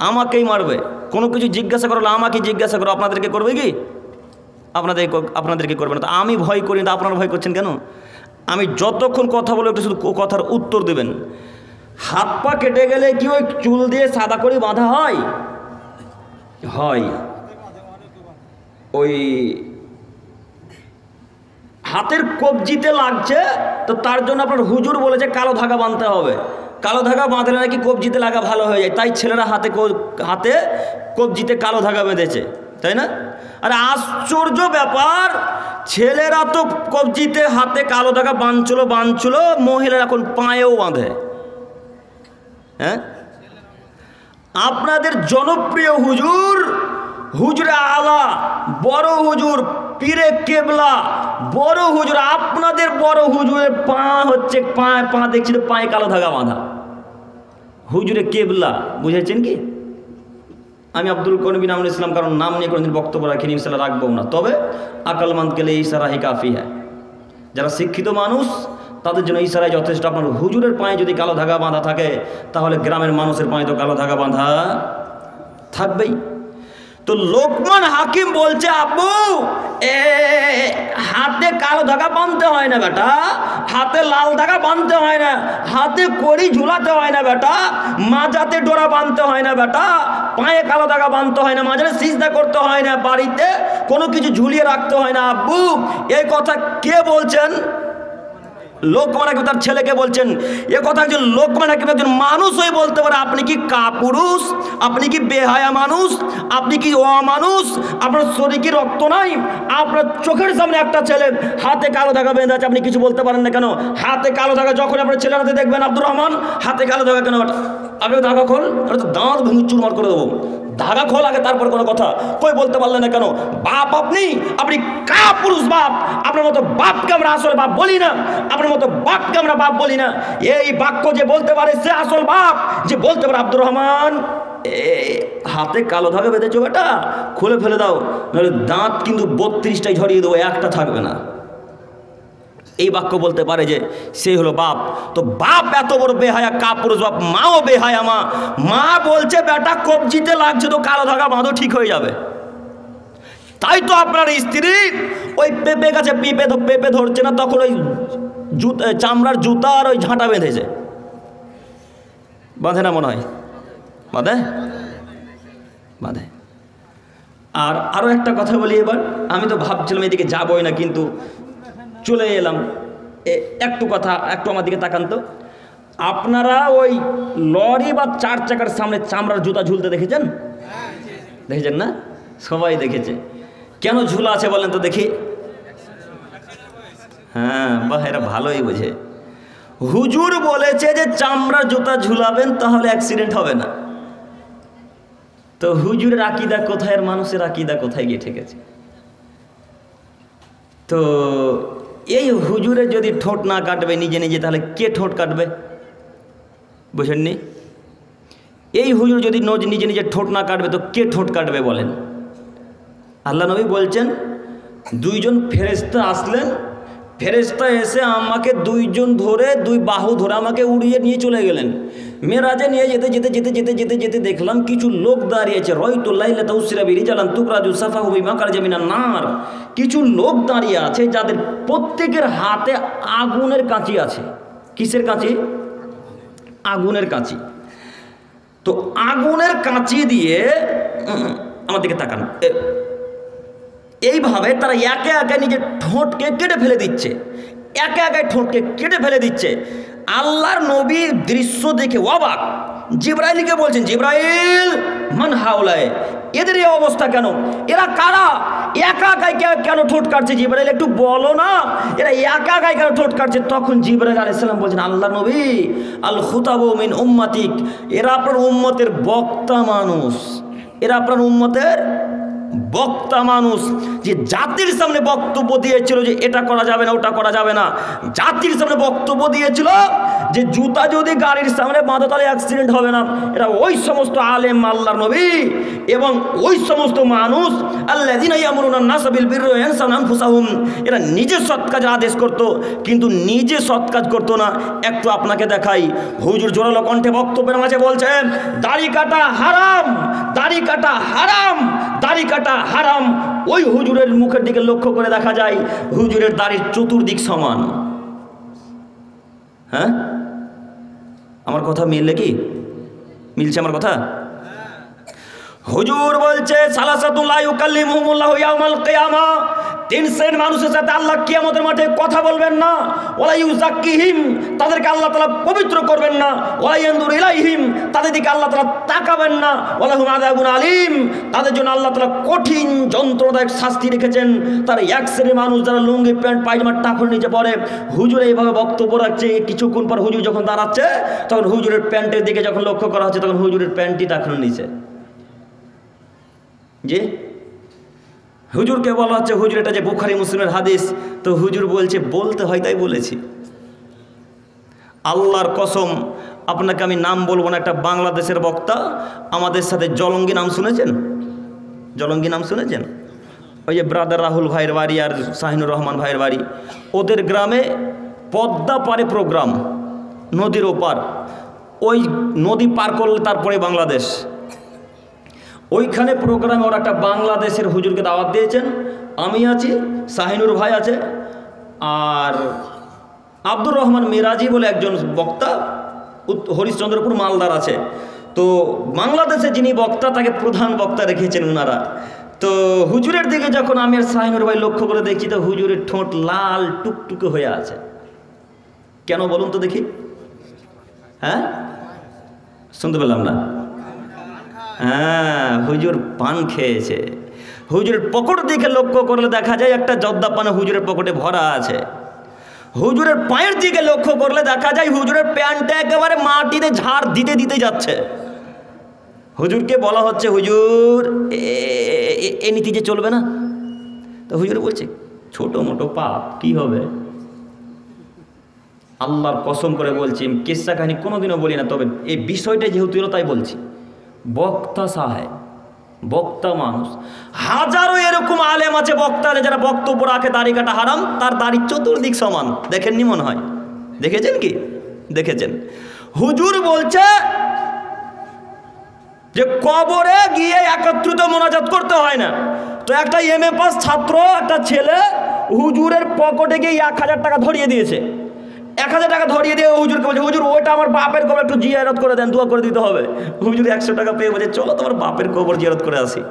আমাকেই মারবে। কোনো কিছু জিজ্ঞাসা করলে আমাকে জিজ্ঞাসা করো, আপনাদেরকে করবে কি? আপনাদেরকে করবে না। তো আমি ভয় করি না, আপনারা ভয় করছেন কেন? আমি যতক্ষণ কথা বলে একটু শুধু কথার উত্তর দেবেন। হাত পা কেটে গেলে কি ওই চুল দিয়ে সাদা করে বাঁধা হয়? হয়। ওই হাতের কবজিতে লাগছে, তো তার জন্য আপনার হুজুর বলেছে কালো ধাগা বাঁধতে হবে। কালো ধাগা বাঁধলে নাকি কবজিতে লাগা ভালো হয়ে যায়, তাই ছেলেরা হাতে কবজিতে কালো ধাগা বেঁধেছে, তাই না? আরে আশ্চর্য ব্যাপার, ছেলেরা তো কবজিতে হাতে কালো ধাগা বাঁধছিল, মহিলারা এখন পায়েও বাঁধে। হ্যাঁ, আপনাদের জনপ্রিয় হুজুরে আলা, বড় হুজুর, পীরে কেবলা, বড় হুজুর, আপনাদের বড় হুজুরের পা হচ্ছে পা দেখছি তো পায়ে কালো ধাগা বাঁধা। হুজুরে কেবলা বুঝেছেন কি? আমি আব্দুল করিম বিন আমরুল ইসলাম কারণ নাম নিয়ে কোনোদিন বক্তব্য রাখিনি, ইনশাআল্লাহ রাখবো না। তবে আকলমন্দ কে লিয়ে ইশারা হি কাফি হ্যায়। যারা শিক্ষিত মানুষ তাদের জন্য ইশারাই যথেষ্ট। আপনার হুজুরের পায়ে যদি কালো ধাগা বাঁধা থাকে তাহলে গ্রামের মানুষের পায়ে তো কালো ধাগা বাঁধা থাকবেই। তো লোকমান হাকিম বলছে, আব্বু হাতে কালো ধাগা বাঁধতে হয় না বেটা, হাতে লাল ধাগা বাঁধতে হয় না, হাতে কড়ি ঝুলাতে হয় না বেটা, মাজাতে ডোরা বাঁধতে হয় না বেটা, পায়ে কালো ধাগা বাঁধতে হয় না, মাজারে সিজদা করতে হয় না, বাড়িতে কোনো কিছু ঝুলিয়ে রাখতে হয় না। আব্বু এই কথা কে বলছেন? লোকমান হাকিম তার ছেলেকে বলছেন। এ কথা একজন লোকমান হাকিম একজন মানুষ হয়ে বলতে পারে? আপনি কি কাপুরুষ? আপনি কি বেহায়া মানুষ? আপনি কি অমানুষ? আপনার শরীরে কি রক্ত নাই? আপনার চোখের সামনে একটা ছেলে হাতে কালো ধাগা বেঁধে আছে, আপনি কিছু বলতে পারেন না কেন? হাতে কালো ধাগা যখন আপনার ছেলের হাতে দেখবেন, আব্দুর রহমান হাতে কালো ধাগা কেন? আগে ধাগা খোল, তো দাঁত ভেঙে চুরমার করে দেবো। ধাগা খোল আগে, তারপর কোনো কথা। কই বলতে পারলেন না কেন? বাপ আপনি, আপনি কাপুরুষ বাপ। আপনার মতো বাপকে আমরা আসল বাপ বলি না, আপনার মতো বাপকে আমরা বাপ বলি না। এই বাক্য যে বলতে পারে সে আসল বাপ। যে বলতে পারে আব্দুর রহমান হাতে কালো ধাগা বেঁধেছো বেটা, খুলে ফেলে দাও, নাহলে দাঁত কিন্তু 32টাই ঝরিয়ে দেবো, একটা থাকবে না। এই বাক্য বলতে পারে যে সে হলো বাপ। তো বাপ এত বড় বেহায়া কাপুরুষ বাপ, মাও বেহায়া মা। মা বলছে বেটা কবজিতে লাগছে তো কালো ধাগা বাঁধো, ঠিক হয়ে যাবে। তাই তো আপনার স্ত্রী ওই পেঁপে গাছে পেঁপে ধরছে না, তখন ওই চামড়ার জুতা আর ওই ঝাঁটা বেঁধেছে। বাঁধে না মনে হয়? বাঁধে বাঁধে। আর আরও একটা কথা বলি এবার। আমি তো ভাবছিলাম এদিকে যাবই না, কিন্তু চলে এলাম। একটু কথা, একটু আমার দিকে তাকান তো। আপনারা ওই লরি বা 4 চাকার সামনে চামড়ার জুতা ঝুলতে দেখেছেন? দেখেছেন না? সবাই দেখেছে। কেন ঝুলা আছে বলেন তো দেখি? হ্যাঁ বাহ, এরা ভালোই বোঝে। হুজুর বলেছে যে চামড়ার জুতা ঝুলাবেন, তাহলে অ্যাক্সিডেন্ট হবে না। তো হুজুরের আকীদা কোথায়, আর মানুষের আকীদা কোথায় গিয়ে ঠেকেছে? তো এই হুজুরের যদি ঠোঁট না কাটবে নিজে নিজে, তাহলে কে ঠোঁট কাটবে? বুঝেননি? এই হুজুর যদি নিজে নিজে ঠোঁট না কাটবে, তো কে ঠোঁট কাটবে বলেন? আল্লাহ নবী বলছেন 2 জন ফেরেশতা আসলেন, ফেরেশতা এসে আমাকে 2 জন ধরে 2 বাহু ধরে আমাকে উড়িয়ে নিয়ে চলে গেলেন। মেরাজে নিয়ে যেতে যেতে যেতে যেতে যেতে যেতে দেখলাম কিছু লোক দাঁড়িয়েছে। রয়তুল লাইলাতা উসরা বিরিজালান তুকরাজু সাফাহু বিমাকারজা মিনান নার। কিছু লোক দাঁড়িয়ে আছে যাদের প্রত্যেকের হাতে আগুনের কাঁচি আছে। কিসের কাঁচি? আগুনের কাঁচি। তো আগুনের কাঁচি দিয়ে আমার দিকে তাকান, এইভাবে তারা একে একে নিজের ঠোঁটকে কেটে ফেলে দিচ্ছে, একে একে ঠোঁটকে কেটে ফেলে দিচ্ছে। আল্লাহর নবীর দৃশ্য দেখে অবাক। জিবরাইলকে বলছেন, জিবরাইল মান হাওলায়, এদের এই অবস্থা কেন? এরা কারা? একা একাই কেন ঠোঁট কাটছে? জিবরাইল একটু বলো না, এরা একা একাই কেন ঠোঁট কাটছে? তখন জিবরাইল আলাইহিস সালাম বলছেন, আল্লাহ নবী আল খুতাবু মিন উম্মাতিক, এরা আপনার উম্মতের বক্তা মানুষ, এরা আপনার উম্মতের বক্তা মানুষ। যে জাতির সামনে বক্তব্য দিয়েছিল যে এটা করা যাবে না, ওটা করা যাবে না, জাতির সামনে বক্তব্য দিয়েছিল যে জুতা যদি গাড়ির সামনে বাঁধা তাহলে অ্যাক্সিডেন্ট হবে না। এরা ওই সমস্ত আলেম আল্লাহর নবী এবং ওই সমস্ত মানুষ আল্লাযিনা ইয়ামুরুনা নাস বিল বিররি ওয়া ইয়ানসাউনা আনফুসাহুম, এরা নিজে সৎ কাজের আদেশ করত কিন্তু নিজে সৎ কাজ করতো না। একটু আপনাকে দেখাই, হুজুর জোরালো কণ্ঠে বক্তব্যের মাঝে বলছেন দাড়ি কাটা হারাম, দাড়ি কাটা হারাম, দাড়ি কাটা হারাম। ওই হুজুরের মুখের দিকে লক্ষ্য করে দেখা যায় হুজুরের দাড়ির চতুর্দিক সমান। হ্যাঁ, আমার কথা মিললে কি? মিলছে আমার কথা? হুজুর বলছে সালাসাতুন লা ইউকাল্লিমুহুমুল্লাহু ইয়াওমাল কিয়ামা, 3 শ্রেণীর মানুষের সাথে আল্লাহ কিয়ামতের মাঠে কথা বলবেন না। ওয়ালা ইউযাক্কিহিম, তাদেরকে আল্লাহ তাআলা পবিত্র করবেন না। ওয়ালা ইয়ানদুরু ইলাইহিম, তাদের দিকে আল্লাহ তাআলা তাকাবেন না। ওয়ালাহুম আযাবুন আলীম, তাদের জন্য আল্লাহ তাআলা কঠিন যন্ত্রণাদায়ক শাস্তি রেখেছেন। তার এক শ্রেণীর মানুষ যারা লুঙ্গি প্যান্ট পায়জামার টাকুর নিচে পড়ে। হুজুর এইভাবে বক্তব্য রাখছে, কিছুক্ষণ পর হুজুর যখন দাঁড়াচ্ছে তখন হুজুরের প্যান্টের দিকে যখন লক্ষ্য করা হচ্ছে তখন হুজুরের প্যান্টটি টাকুর নিচে। যে হুজুরকে বলা হচ্ছে হুজুর এটা যে বুখারী মুসলিমের হাদিস, তো হুজুর বলছে বলতে হয় তাই বলেছি। আল্লাহর কসম আপনাকে আমি নাম বলবো না, একটা বাংলাদেশের বক্তা আমাদের সাথে জলঙ্গি নাম শুনেছেন? জলঙ্গি নাম শুনেছেন? ওই যে ব্রাদার রাহুল ভাইয়ের বাড়ি আর শাহিনুর রহমান ভাইয়ের বাড়ি, ওদের গ্রামে পদ্মা পারে প্রোগ্রাম, নদীর ওপার, ওই নদী পার করলে তারপরে বাংলাদেশ। ওইখানে প্রোগ্রামে ওরা একটা বাংলাদেশের হুজুরকে দাওয়াত দিয়েছেন। আমি আছি, শাহিনুর ভাই আছে, আর আব্দুর রহমান মিরাজি বলে একজন বক্তা হরিশ্চন্দ্রপুর মালদার আছে। তো বাংলাদেশে যিনি বক্তা তাকে প্রধান বক্তা রেখেছেন ওনারা। তো হুজুরের দিকে যখন আমি আর শাহিনুর ভাই লক্ষ্য করে দেখছি তো হুজুরের ঠোঁট লাল টুকটুকে হয়ে আছে। কেন বলুন তো দেখি? হ্যাঁ, শুনতে পেলাম না? হ্যাঁ, হুজুর পান খেয়েছে। হুজুরের পকেটের দিকে লক্ষ্য করলে দেখা যায় একটা জর্দা পান হুজুরের পকেটে ভরা আছে। হুজুরের পায়ের দিকে লক্ষ্য করলে দেখা যায় হুজুরের প্যান্টটা একেবারে মাটিতে ঝাড় দিতে দিতে যাচ্ছে। হুজুরকে বলা হচ্ছে, হুজুর এ নীতি যে চলবে না। তো হুজুর বলছে, ছোট মোটো পাপ কি হবে? আল্লাহর কসম করে বলছি, কিস্সা কাহিনী কোনোদিনও বলি না, তবে এই বিষয়টা যেহেতু এলো তাই বলছি। বক্তা সাহেব, বক্তা মানুষ, হাজারো এরকম আলেম আছে বক্তারে যারা বক্তব্য রাখে দাড়ি কাটা হারাম, তার দাড়ি চতুর্দিক সমান। দেখেননি মনে হয়? দেখেছেন কি? দেখেছেন। হুজুর বলছে যে কবরে গিয়ে একত্রিত মোনাজাত করতে হয় না। তো একটা এমএ পাস ছাত্র, একটা ছেলে হুজুরের পকেটে গিয়ে 1000 টাকা ধরিয়ে দিয়েছে। 1000 টাকা ধরিয়ে দিয়ে হুজুরকে বলছে, হুজুর ওইটা আমার বাপের কবর একটু জিয়ারত করে দেন, দোয়া করে দিতে হবে। হুজুর 100 টাকা পেয়ে বলছে, চলো তোমার বাপের কবর জিয়ারত করে আসি।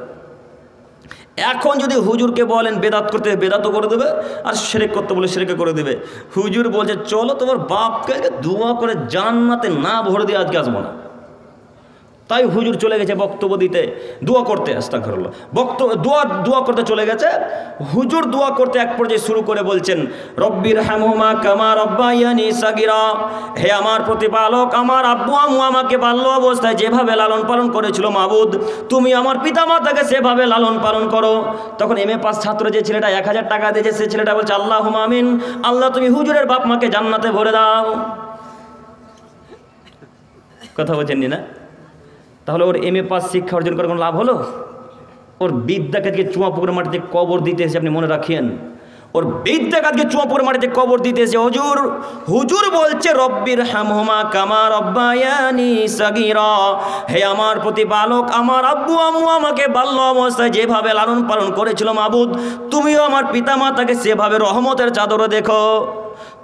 এখন যদি হুজুরকে বলেন বেদাত করতে, বেদাতও করে দেবে, আর শিরক করতে বলে শিরক করে দেবে। হুজুর বলছে, চলো তোমার বাপকে দোয়া করে জান্নাতে না ভরে দিয়ে আজকে আসবো না। তাই হুজুর চলে গেছে বক্তব্য দিতে, দোয়া করতে, আস্তাগফিরুল্লাহ, দোয়া করতে চলে গেছে। হুজুর দোয়া করতে এক পর্যায়ে শুরু করে বলছেন, রব্বির হামহুমা কামা রব্বায়ানি সাগীরা, হে আমার প্রতিপালক, আমার আব্বু আম্মু আমাকে বাল্য অবস্থায় যেভাবে লালন পালন করেছিল মাবুদ, তুমি আমার পিতামাতাকে সেভাবে লালন পালন করো। তখন এমএ পাস ছাত্র যে ছেলেটা 1000 টাকা দিয়েছে, সে ছেলেটা বলছে, আল্লাহুম্মা আমিন, আল্লাহ তুমি হুজুরের বাপ মাকে জান্নাতে ভরে দাও। কথা বলছেন না? তাহলে ওর এমএ পাস শিক্ষা অর্জন করার কোনো লাভ হলো? ওর বিদ্যাকে আজকে চুয়াপুকুরের মাটিতে কবর দিতে এসে, আপনি মনে রাখেন, ওর বিদ্যাকে আজকে চুয়াপুকুরের মাটিতে কবর দিতে এসে হুজুর বলছে, রব্বির হামহুমা কামা রব্বায়ানি সাগীরা, হে আমার প্রতিপালক, আমার আব্বু আম্মু আমাকে বাল্য অবস্থায় যেভাবে লালন পালন করেছিল মাবুদ, তুমিও আমার পিতামাতাকে সেভাবে রহমতের চাদরে দেখো।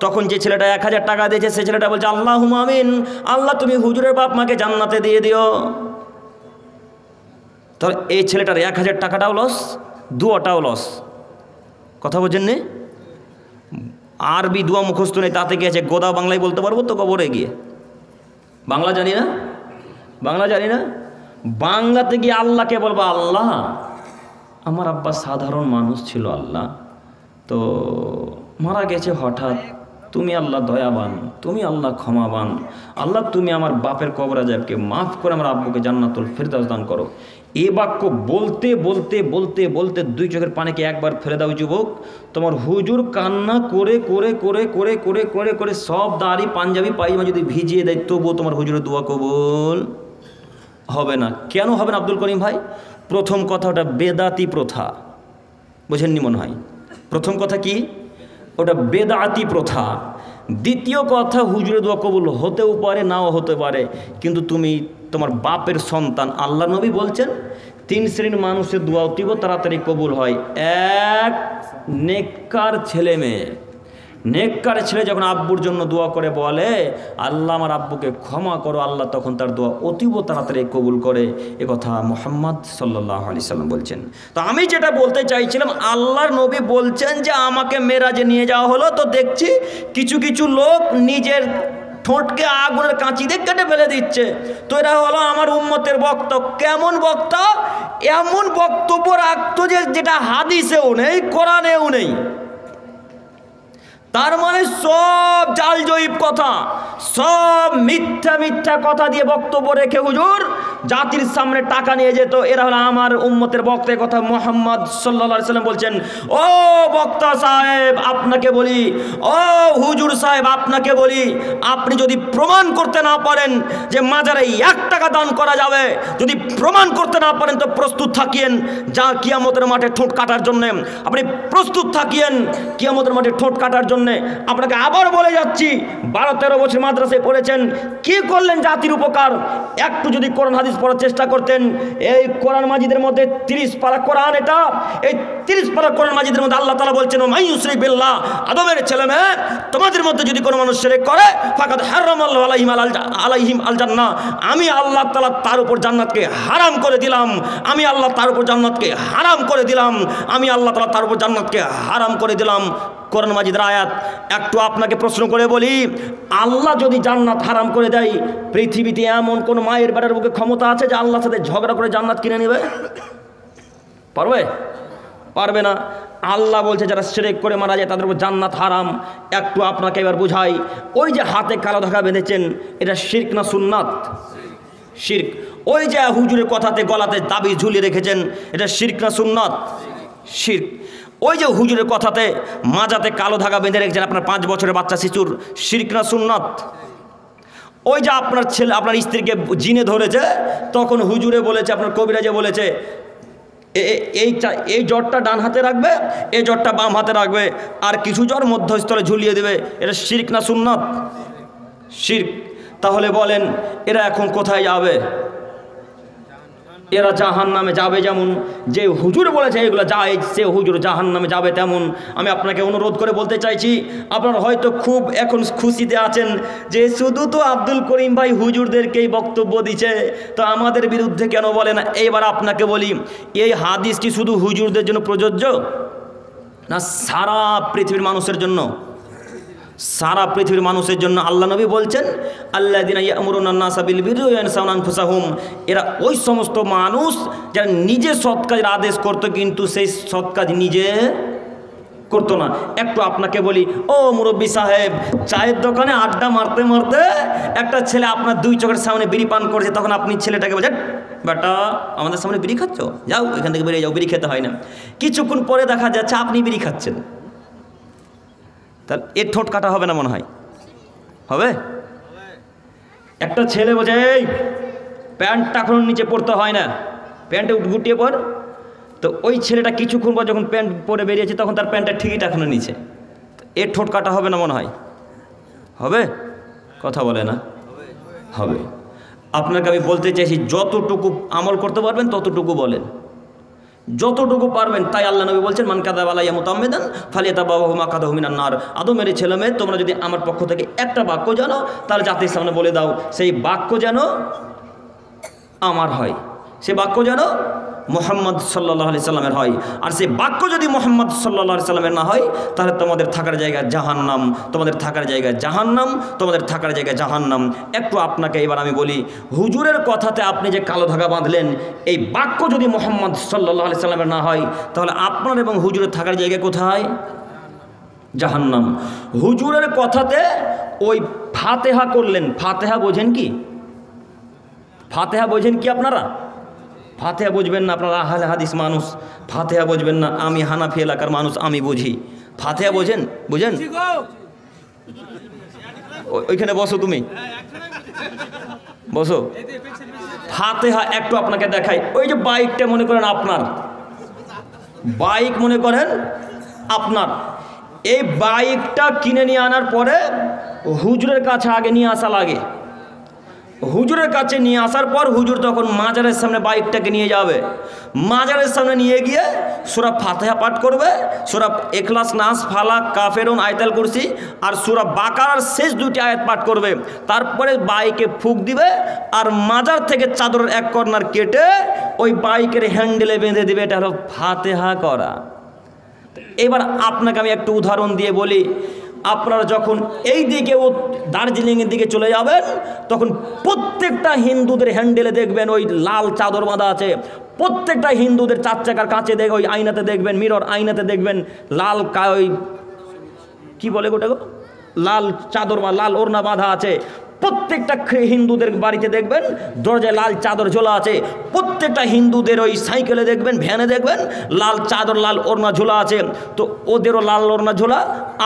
তখন যে ছেলেটা 1000 টাকা দিয়েছে, সে ছেলেটা বলছে, আল্লাহুম্মা আমিন, আল্লাহ তুমি হুজুরের বাপ মাকে জান্নাতে দিয়ে দিও। তাহলে এই ছেলেটার 1000 টাকাটাও লস, দুয়াটাও লস। কথা বলছেন নি? আরবি দুয়া মুখস্থ নেই, তাতে কি আছে? গোদা বাংলায় বলতে পারবো তো কবরে গিয়ে? বাংলা জানি না, বাংলা জানি না। বাংলাতে গিয়ে আল্লাহকে বলবো, আল্লাহ আমার আব্বা সাধারণ মানুষ ছিল, আল্লাহ তো মারা গেছে হঠাৎ, তুমি আল্লাহ দয়াবান, তুমি আল্লাহ ক্ষমাবান, আল্লাহ তুমি আমার বাপের কবর আযাবকে মাফ করে আমার আব্বুকে জান্নাতুল ফেরদাউস দান করো। এই বাক্য বলতে বলতে বলতে বলতে 2 চোখের পানিকে একবার ফেলে দাও যুবক, তোমার হুজুর কান্না করে করে করে করে করে করে করে সব দাড়ি পাঞ্জাবি পায়জামা যদি ভিজিয়ে দেয়, তবুও তোমার হুজুরের দোয়া কবুল হবে না। কেন হবে না আব্দুল করিম ভাই? প্রথম কথা, ওটা বেদাতি প্রথা, বুঝেননি মনে হয়? প্রথম কথা কি? ওটা বেদাতি প্রথা। দ্বিতীয় কথা, হুজুরের দোয়া কবুল হতেও পারে, নাও হতে পারে, কিন্তু তুমি তোমার বাপের সন্তান। আল্লাহ নবী বলছেন 3 শ্রেণীর মানুষের দোয়া অতীব তাড়াতাড়ি কবুল হয়। 1, নেককার ছেলে মেয়ে। নেককার ছেলে যখন আব্বুর জন্য দোয়া করে বলে, আল্লাহ আমার আব্বুকে ক্ষমা করো, আল্লাহ তখন তার দোয়া অতীব তাড়াতাড়ি কবুল করে। একথা মুহাম্মদ সাল্লাল্লাহু আলাইহি সাল্লাম বলছেন। তো আমি যেটা বলতে চাইছিলাম, আল্লাহর নবী বলছেন যে আমাকে মেরাজে নিয়ে যাওয়া হলো, তো দেখছি কিছু কিছু লোক নিজের ঠোঁটকে আগুনের কাঁচি দিয়ে কেটে ফেলে দিচ্ছে। তো এরা হলো আমার উম্মতের বক্তা। কেমন বক্তা? এমন বক্তব্য রাখতো যেটা হাদিসেও নেই, কোরআনেও নেই। তার মানে সব জাল জয়ীব কথা, সব মিথ্যা মিথ্যা কথা দিয়ে বক্তব্য রেখে হুজুর জাতির সামনে টাকা নিয়ে যেত। এরা হলো আমার উম্মতের বক্তা। কথা মুহাম্মদ সাল্লাল্লাহু আলাইহি সাল্লাম বলছেন, ও বক্তা সাহেব আপনাকে বলি, ও হুজুর সাহেব আপনাকে বলি, আপনি যদি প্রমাণ করতে না পারেন যে মাজারে 1 টাকা দান করা যাবে, যদি প্রমাণ করতে না পারেন তো প্রস্তুত থাকিয়েন যা কিয়ামতের মাঠে ঠোঁট কাটার জন্য। আপনি প্রস্তুত থাকিয়েন কিয়ামতের মাঠে ঠোঁট কাটার জন্য। আপনাকে আবার বলে যাচ্ছি, 12-13 বছর মাদ্রাসায় পড়েছেন, কি করলেন জাতির উপকার? একটু যদি কোরআন হাদিস পড়ার চেষ্টা করতেন। এই কোরআন মাজিদের মধ্যে 30 পারা কোরআন, এটা এই 30 পারা কোরআন মাজিদের মধ্যে আল্লাহ তাআলা বলছেন, ও মাইয়ুশরিক বিল্লাহ, আদমের ছেলে মেয়ে তোমাদের মধ্যে যদি কোনো মানুষ শিরক করে ফাকাদ হারামাল্লাহু আলাইহিম আল জান্নাহ, আমি আল্লাহ তাআলা তার উপর জান্নাতকে হারাম করে দিলাম, আমি আল্লাহ তার উপর জান্নাতকে হারাম করে দিলাম, আমি আল্লাহ তাআলা তার উপর জান্নাতকে হারাম করে দিলাম। কোরআন মাজিদের আয়াত। একটু আপনাকে প্রশ্ন করে বলি, আল্লাহ যদি জান্নাত হারাম করে দেয়, পৃথিবীতে এমন কোন মায়ের বেটার বুকে ক্ষমতা আছে যে আল্লাহর সাথে ঝগড়া করে জান্নাত কিনে নেবে? পারবে? পারবে না। আল্লাহ বলছে যারা শিরক করে মারা যায় তাদের উপর জান্নাত হারাম। একটু আপনাকে এবার বুঝাই, ওই যে হাতে কালো ধাগা বেঁধেছেন, এটা শিরক না সুন্নাত? শিরক। ওই যে হুজুরের কথাতে গলাতে দাবি ঝুলিয়ে রেখেছেন, এটা শিরক না সুন্নাত? শিরক। ওই যে হুজুরের কথাতে মাজাতে কালো ধাগা বেঁধে রেখেছেন আপনার 5 বছরের বাচ্চা শিশুর, শিরক না সুন্নাত? ওই যে আপনার ছেলে আপনার স্ত্রীকে জিনে ধরেছে, তখন হুজুরে বলেছে, আপনার কবিরাজে বলেছে এই জ্বরটা ডান হাতে রাখবে, এই জ্বরটা বাম হাতে রাখবে, আর কিছু জ্বর মধ্যস্থলে ঝুলিয়ে দেবে, এটা শিরক না সুন্নাত? শিরক। তাহলে বলেন এরা এখন কোথায় যাবে? এরা জাহান্নামে যাবে। যেমন যে হুজুর বলেছে এগুলো যায়, সে হুজুর জাহান্নামে যাবে তেমন। আমি আপনাকে অনুরোধ করে বলতে চাইছি, আপনারা হয়তো খুব এখন খুশিতে আছেন যে শুধু তো আব্দুল করিম ভাই হুজুরদেরকেই বক্তব্য দিচ্ছে, তো আমাদের বিরুদ্ধে কেন বলে না? এইবার আপনাকে বলি, এই হাদিস কি শুধু হুজুরদের জন্য প্রযোজ্য, না সারা পৃথিবীর মানুষের জন্য? সারা পৃথিবীর মানুষের জন্য। আল্লাহ নবী বলছেন, আল্লাযিনা ইয়ামুরুনা আন-নাসা বিল বিররি ওয়া ইয়ানসাউনা আনফুসাহুম, এরা ওই সমস্ত মানুষ যারা নিজে সৎ কাজের আদেশ করতো কিন্তু সেই সৎ কাজ নিজে করতো না। একটু আপনাকে বলি, ও মুরব্বী সাহেব, চায়ের দোকানে আড্ডা মারতে মারতে একটা ছেলে আপনার 2 চোখের সামনে বিড়ি পান করেছে, তখন আপনি ছেলেটাকে বলছেন, বেটা আমাদের সামনে বিড়ি খাচ্ছ, যাও এখান থেকে বেরিয়ে যাও, বিড়ি খেতে হয় না। কিছুক্ষণ পরে দেখা যাচ্ছে আপনি বিড়ি খাচ্ছেন, তাহলে এর ঠোঁট কাটা হবে না মনে হয়? হবে? একটা ছেলে বলছে, এই প্যান্টটা এখন নিচে পড়তে হয় না, প্যান্টে গুটিয়ে পর। তো ওই ছেলেটা কিছুক্ষণ পর যখন প্যান্ট পরে বেরিয়েছে, তখন তার প্যান্টটা ঠিকই এখনো নিচে, এর ঠোঁট কাটা হবে না মনে হয়? হবে? কথা বলে না? হবে। আপনাকে আমি বলতে চাইছি, যতটুকু আমল করতে পারবেন ততটুকু বলেন, যতটুকু পারবেন। তাই আল্লাহ নবী বলছেন, মান কাযাবা আলাইয়া মুতাআম্মিদান ফালিয়াতাবাওয়াহু মাকআদাহু মিনান নার। আদমের ছেলে মেয়ে, তোমরা যদি আমার পক্ষ থেকে একটা বাক্য জানো, তাহলে জাতির সামনে বলে দাও সেই বাক্য যেন আমার হয়, সে বাক্য যেন মুহাম্মদ সাল্লাল্লাহু আলাইহি সাল্লামের হয়। আর সেই বাক্য যদি মুহাম্মদ সাল্লাল্লাহু আলাইহি সাল্লামের না হয়, তাহলে তোমাদের থাকার জায়গা জাহান্নাম, তোমাদের থাকার জায়গা জাহান্নাম, তোমাদের থাকার জায়গা জাহান্নাম। একটু আপনাকে এবার আমি বলি, হুজুরের কথাতে আপনি যে কালো ধাগা বাঁধলেন, এই বাক্য যদি মুহাম্মদ সাল্লাল্লাহু আলাইহি সাল্লামের না হয়, তাহলে আপনার এবং হুজুরের থাকার জায়গা কোথায়? জাহান্নাম। হুজুরের কথাতে ওই ফাতেহা করলেন, ফাতেহা বোঝেন কি? ফাতেহা বোঝেন কি আপনারা? ফাতেহা বুঝবেন না আপনারা, আহলে হাদিস মানুষ, ফাতেহা বুঝবেন না। আমি হানাফি এলাকার মানুষ, আমি বুঝি। ফাতেহা বোঝেন? বুঝেন? ওইখানে বসো, তুমি বসো। ফাতেহা একটু আপনাকে দেখাই। ওই যে বাইকটা মনে করেন আপনার, বাইক মনে করেন আপনার, এই বাইকটা কিনে নিয়ে আনার পরে হুজুরের কাছে আগে নিয়ে আসা লাগে। হুজুরের কাছে নিয়ে আসার পর হুজুর তখন মাজারের সামনে বাইকটাকে নিয়ে যাবে, মাজারের সামনে নিয়ে গিয়ে সূরা ফাতিহা পাঠ করবে, সূরা ইখলাস, নাস, ফালাক, কাফেরুন, আয়াতুল কুরসি আর সূরা বাকারার শেষ 2টি আয়াত পাঠ করবে। তারপরে বাইকে ফুঁক দিবে আর মাজার থেকে চাদরের এক কর্নার কেটে ওই বাইকের হ্যান্ডেলে বেঁধে দিবে। এটা হলো ফাতিহা করা। এবার আপনাকে আমি একটু উদাহরণ দিয়ে বলি, আপনারা যখন এই দিকে ও দার্জিলিংয়ের দিকে চলে যাবেন, তখন প্রত্যেকটা হিন্দুদের হ্যান্ডেলে দেখবেন ওই লাল চাদর বাঁধা আছে। প্রত্যেকটা হিন্দুদের 4 চাকার কাঁচে দেখে ওই আয়নাতে দেখবেন, মিরর আয়নাতে দেখবেন লাল ওই কী বলে গোটা গো, লাল চাদর বা লাল ওড়না বাঁধা আছে। প্রত্যেকটা হিন্দুদের বাড়িতে দেখবেন দরজায় লাল চাদর ঝোলা আছে। প্রত্যেকটা হিন্দুদের ওই সাইকেলে দেখবেন, ভ্যানে দেখবেন লাল চাদর, লাল ওড়না ঝোলা আছে। তো ওদেরও লাল ওড়না ঝোলা,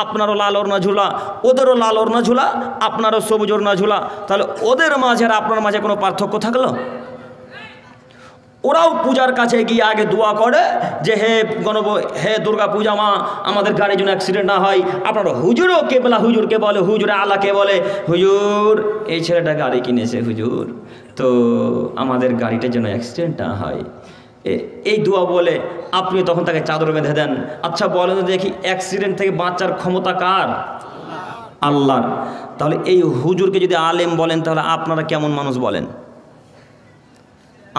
আপনারও লাল ওড়না ঝোলা, ওদেরও লাল ওড়না ঝোলা, আপনারও সবুজ ওড়না ঝোলা। তাহলে ওদের মাঝে আর আপনার মাঝে কোনো পার্থক্য থাকলো? ওরাও পূজার কাছে গিয়ে আগে দোয়া করে যে হে দুর্গা পূজা মা, আমাদের গাড়ির জন্য অ্যাক্সিডেন্ট না হয়। আপনারা হুজুরও কেবলা হুজুরকে বলে, হুজুরে আল্লাহকে বলে, হুজুর এই ছেলেটা গাড়ি কিনেছে হুজুর, তো আমাদের গাড়িটার জন্য অ্যাক্সিডেন্ট না হয়, এই দোয়া বলে আপনি তখন তাকে চাদর বেঁধে দেন। আচ্ছা বলেন দেখি, অ্যাক্সিডেন্ট থেকে বাঁচার ক্ষমতা কার? আল্লাহর। তাহলে এই হুজুরকে যদি আলেম বলেন, তাহলে আপনারা কেমন মানুষ বলেন?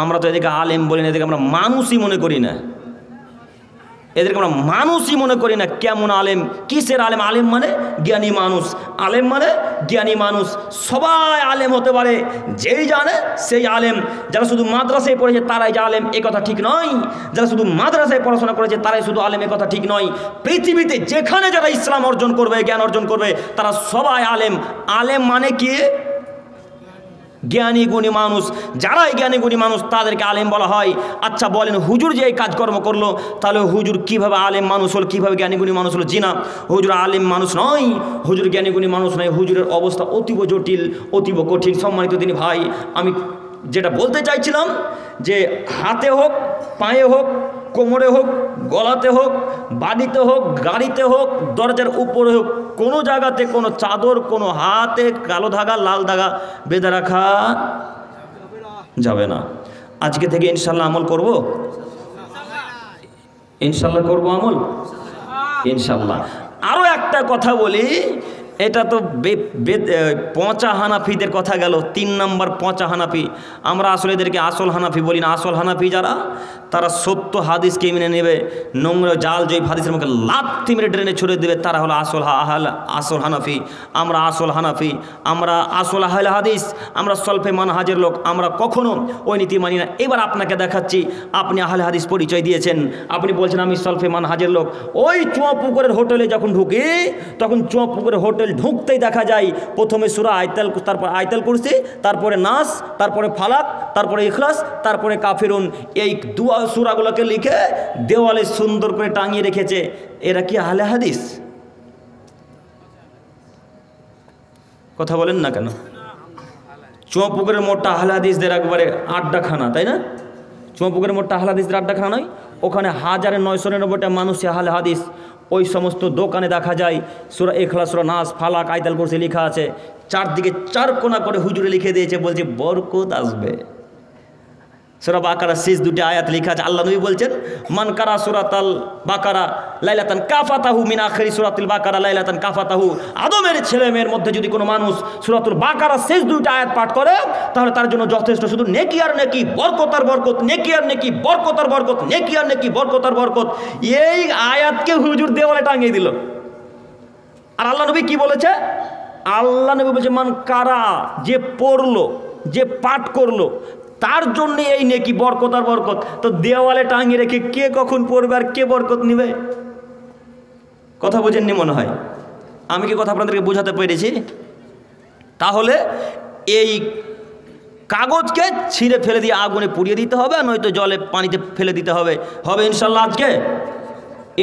আমরা তো এদেরকে আলেম বলি না, এদেরকে আমরা মানুষই মনে করি না, এদেরকে আমরা মানুষই মনে করি না। কেমন আলেম? কিসের আলেম? আলেম মানে জ্ঞানী মানুষ, আলেম মানে জ্ঞানী মানুষ। সবাই আলেম হতে পারে, যেই জানে সেই আলেম। যারা শুধু মাদ্রাসায় পড়েছে তারাই যে আলেম, এ কথা ঠিক নয়। যারা শুধু মাদ্রাসায় পড়াশোনা করেছে তারাই শুধু আলেম, এ কথা ঠিক নয়। পৃথিবীতে যেখানে যারা ইসলাম অর্জন করবে, জ্ঞান অর্জন করবে, তারা সবাই আলেম। আলেম মানে কি? জ্ঞানী গুণী মানুষ। যারাই জ্ঞানী গুণী মানুষ তাদেরকে আলেম বলা হয়। আচ্ছা বলেন, হুজুর যে এই কাজকর্ম করলো, তাহলে হুজুর কিভাবে আলেম মানুষ হল, কিভাবে জ্ঞানী গুণী মানুষ হলো? জি না, হুজুর আলেম মানুষ নয়, হুজুর জ্ঞানী গুণী মানুষ নয়। হুজুরের অবস্থা অতীব জটিল, অতীব কঠিন। সম্মানিত দিনী ভাই, আমি যেটা বলতে চাইছিলাম যে হাতে হোক, পায়ে হোক, কোমরে হোক, গলাতে হোক, বাড়িতে হোক, গাড়িতে হোক, দরজার উপরে হোক, কোনো জায়গাতে কোনো চাদর, কোনো হাতে কালো ধাগা, লাল ধাগা বেঁধে রাখা যাবে না। আজকে থেকে ইনশাল্লাহ আমল করব, ইনশাল্লাহ করব আমল, ইনশাল্লাহ। আরও একটা কথা বলি, এটা তো পচা হানাফিদের কথা গেল। 3 নম্বর পচা হানাফি। আমরা আসলে এদেরকে আসল হানাফি বলি না। আসল হানাফি যারা, তারা সত্য হাদিসকে মেনে নেবে, নোংরা জাল জয়ীফ হাদিসের মুখে লাথি মেরে ড্রেনে ছুড়ে দেবে, তারা হলো আসল হানাফি। আমরা আসল হানাফি, আমরা আসল আহলে হাদিস, আমরা সলফে মানহাজের লোক। আমরা কখনো ওই নীতি মানি না। এবার আপনাকে দেখাচ্ছি, আপনি আহলে হাদিস পরিচয় দিয়েছেন, আপনি বলছেন আমি সলফে মানহাজের লোক। ওই চুয়াপুকুরের হোটেলে যখন ঢুকি, তখন চুয়াপুকুরের হোটেল ঢুকতেই দেখা যায় প্রথমে সূরা আয়াতুল, তারপর আয়াতুল কুরসি, তারপরে নাস, তারপরে ফালাক, তারপরে ইখলাস, তারপরে কাফিরুন। এই দুয়া সূরাগুলোকে লিখে দেওয়ালে সুন্দর করে টাঙিয়ে রেখেছে। এরা কি আহলে হাদিস? কথা বলেন না কেন? চুয়াপুকুরের মোটটা আহলে হাদিসদের একবারে আড্ডাখানা, তাই না? চুয়াপুকুরের মোটটা আহলে হাদিসদের আড্ডাখানা নয়? ওখানে 1999টা মানুষ আহলে হাদিস। ওই সমস্ত দোকানে দেখা যায় সূরা ইখলাস, সূরা নাস, ফালাক, আয়াতুল কুরসি লেখা আছে। চারদিকে 4 কোণা করে হুজুরে লিখে দিয়েছে, বলছে বরকত আসবে। সূরা বাকারা শেষ 2টি আয়াত লেখা আছে। আল্লাহ নবী বলছেন, মান কারা সূরাতাল বাকারা লাইলাতান কাফাতাহু মিন আখিরি সূরাতুল বাকারা লাইলাতান কাফাতাহু। আদমের ছেলে মেয়ের মধ্যে যদি কোনো মানুষ সূরাতুল বাকারা শেষ 2টা আয়াত পাঠ করে, তাহলে তার জন্য যথেষ্ট শুধু নেকি আর নেকি, বরকত আর বরকত, নেকি আর নেকি, বরকত আর বরকত, নেকি আর নেকি, বরকত আর বরকত। এই আয়াতকে হুজুর দেওয়ালে টাঙিয়ে দিল। আর আল্লাহ নবী কি বলেছে? আল্লাহ নবী বলছে, মান কারা, যে পড়লো, যে পাঠ করলো, তার জন্য এই নেকি, বরকত আর বরকত। তো দেওয়ালে টাঙিয়ে রেখে কে কখন পড়বে আর কে বরকত নিবে? কথা বোঝেননি মনে হয়। আমি কি কথা আপনাদেরকে বোঝাতে পেরেছি? তাহলে এই কাগজকে ছিঁড়ে ফেলে দিয়ে আগুনে পুড়িয়ে দিতে হবে, নয়তো জলে পানিতে ফেলে দিতে হবে। হবে ইনশাল্লাহ আজকে?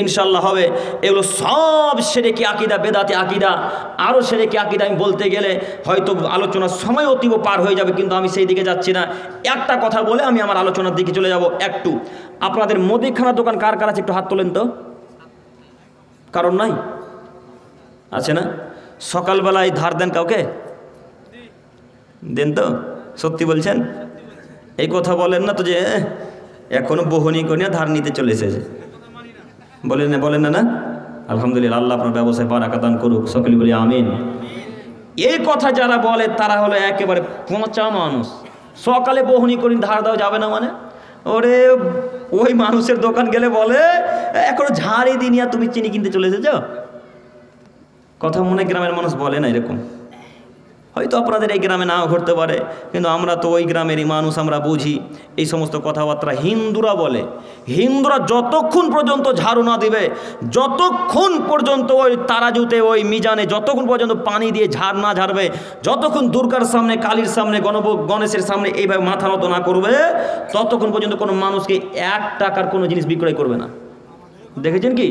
ইনশাল্লাহ হবে। এগুলো সব শিরকি আকীদা, বেদাতি আকীদা। আরও শিরকি আকীদা আমি বলতে গেলে হয়তো আলোচনার সময় অতীব পার হয়ে যাবে, কিন্তু আমি সেই দিকে যাচ্ছি না। একটা কথা বলে আমি আমার আলোচনার দিকে চলে যাব। একটু আপনাদের মুদিখানা দোকান কার কার আছে একটু হাত তোলেন তো। কারণ নাই? আছে না? সকালবেলায় ধার দেন কাউকে? দেন তো? সত্যি বলছেন? এই কথা বলেন না তো যে এখনো বহনি করে ধার নিতে চলে এসেছে? বলেন না, বলেন না? না, আলহামদুলিল্লাহ, আল্লাহ আপনার ব্যবসায় বারাকাত দান করুক, সকলে বলি আমিন। এই কথা যারা বলে তারা হলো একেবারে পচা মানুষ। সকালে বহনি করি ধার দেওয়া যাবে না মানে? ওরে ওই মানুষের দোকান গেলে বলে এখনো ঝাড়ি দিনি আর তুমি চিনি কিনতে চলে এসেছ। কথা মনে গ্রামের মানুষ বলে না এরকম। হয়তো আপনাদের এই গ্রামে নাও ঘটতে পারে, কিন্তু আমরা তো ওই গ্রামেরই মানুষ, আমরা বুঝি এই সমস্ত কথাবার্তা। হিন্দুরা বলে, হিন্দুরা যতক্ষণ পর্যন্ত ঝাড়ু না দিবে, যতক্ষণ পর্যন্ত ওই তারাজুতে, ওই মিজানে যতক্ষণ পর্যন্ত পানি দিয়ে ঝাড় না ঝাড়বে, যতক্ষণ দুর্গার সামনে, কালীর সামনে, গণেশের সামনে এইভাবে মাথা নত না করবে, ততক্ষণ পর্যন্ত কোনো মানুষকে 1 টাকার কোনো জিনিস বিক্রয় করবে না। দেখেছেন কি?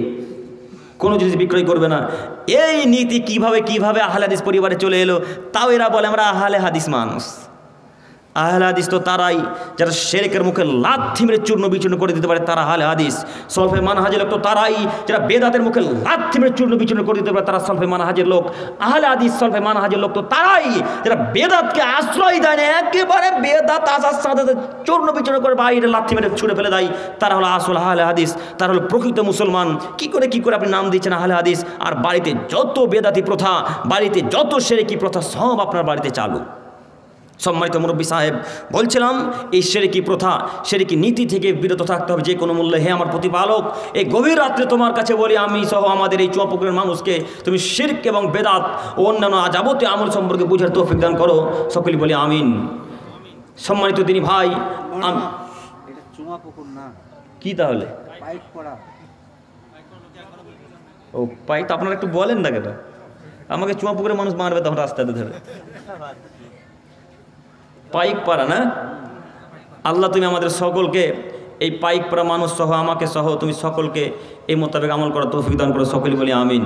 কোনো জিনিস বিক্রয় করবে না। এই নীতি কিভাবে কিভাবে আহলে হাদিস পরিবারে চলে এলো? তাও এরা বলে আমরা আহলে হাদিস মানুষ। আহলে হাদিস তো তারাই যারা শিরকের মুখে লাথি মেরে চূর্ণ বিচূর্ণ করে দিতে পারে, তারা আহলে হাদিস। সলফে মানহাজের লোক তো তারাই যারা বেদাতের মুখে লাথি মেরে চূর্ণ বিচূর্ণ করে দিতে পারে, তারা সলফে মানহাজের লোক। আহলে হাদিস সলফে মানহাজের লোক তো তারাই যারা বেদাতকে আশ্রয় দেয় না, একেবারে বেদাত আসার সাথে চূর্ণ বিচূর্ণ করে বাইরে লাথি মেরে ছুঁড়ে ফেলে দেয়, তারা হলো আসল আহলে হাদিস, তারা হলো প্রকৃত মুসলমান। কি করে আপনি নাম দিচ্ছেন আহলে হাদিস, আর বাড়িতে যত বেদাতি প্রথা, বাড়িতে যত শিরকি প্রথা সব আপনার বাড়িতে চালু। সম্মানিত মুরব্বী সাহেব, বলছিলাম এই শিরকি প্রথা, শিরকি নীতি থেকে বিরত থাকতে হবে যে কোনো মূল্যে। হে আমার প্রতিপালক, এই গভীর রাত্রে তোমার কাছে বলি, আমি সহ আমাদের এই চুয়াপুকুরের মানুষকে তুমি শিরক এবং বেদাত ও অন্যান্য যাবতীয় আমল সম্পর্কে বুঝার তৌফিক দান করো। সকলে বলি আমিন। সম্মানিত দিনী ভাই, কি তাহলে ও পাই তো আপনারা একটু বলেন না কেন? আমাকে চুয়াপুকুরের মানুষ মারবে তখন রাস্তাতে ধরে। পাইক পাড়া না? আল্লাহ তুমি আমাদের সকলকে এই পাইক পাড়া মানুষ সহ আমাকে সহ তুমি সকলকে এই মোতাবেক আমল করা তৌফিক দান করো। সকলে বলি আমিন।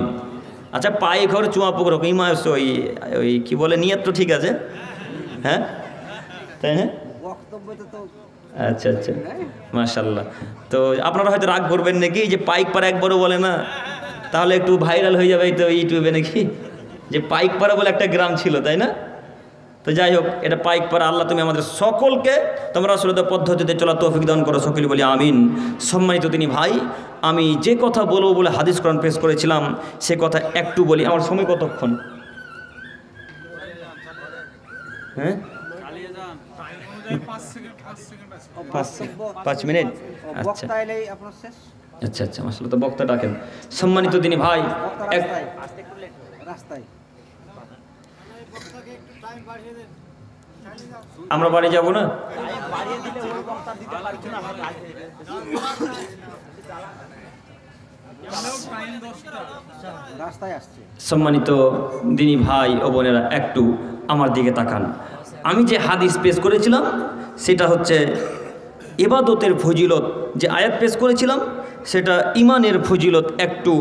আচ্ছা, পাইক ঘর চুয়াপুকুর ইমাস ওই কি বলে নিয়ত তো ঠিক আছে, হ্যাঁ তাই হ্যাঁ, আচ্ছা আচ্ছা মাশাআল্লাহ। তো আপনারা হয়তো রাগ করবেন নাকি যে পাইক পাড়া একবারও বলে না, তাহলে একটু ভাইরাল হয়ে যাবে তো ইউটিউবে নাকি যে পাইক পাড়া বলে একটা গ্রাম ছিল, তাই না? তো যাই হোক, এটা পাইক পাড়া। আল্লাহ তুমি আমাদের সকলকে তোমরা আসলে পদ্ধতিতে চলা তৌফিক দান করো। সকলে বলি আমিন। সম্মানিত তিনি ভাই, আমি যে কথা বলবো বলে হাদিস কোরআন পেশ করেছিলাম সে কথা একটু বলি। আমার সময় কতক্ষণ? হ্যাঁ, 5 মিনিট। আচ্ছা আচ্ছা আচ্ছা, মাশাআল্লাহ। তো বক্তা ডাকেন। সম্মানিত দিনী ভাই, আমরা বাড়ি যাব না? সম্মানিত দিনী ভাই ও বোনেরা, একটু আমার দিকে তাকান। আমি যে হাদিস পেশ করেছিলাম সেটা হচ্ছে ইবাদতের ফজিলত। যে আয়াত পেশ করেছিলাম সেটা ইমানের ফজিলত। একটু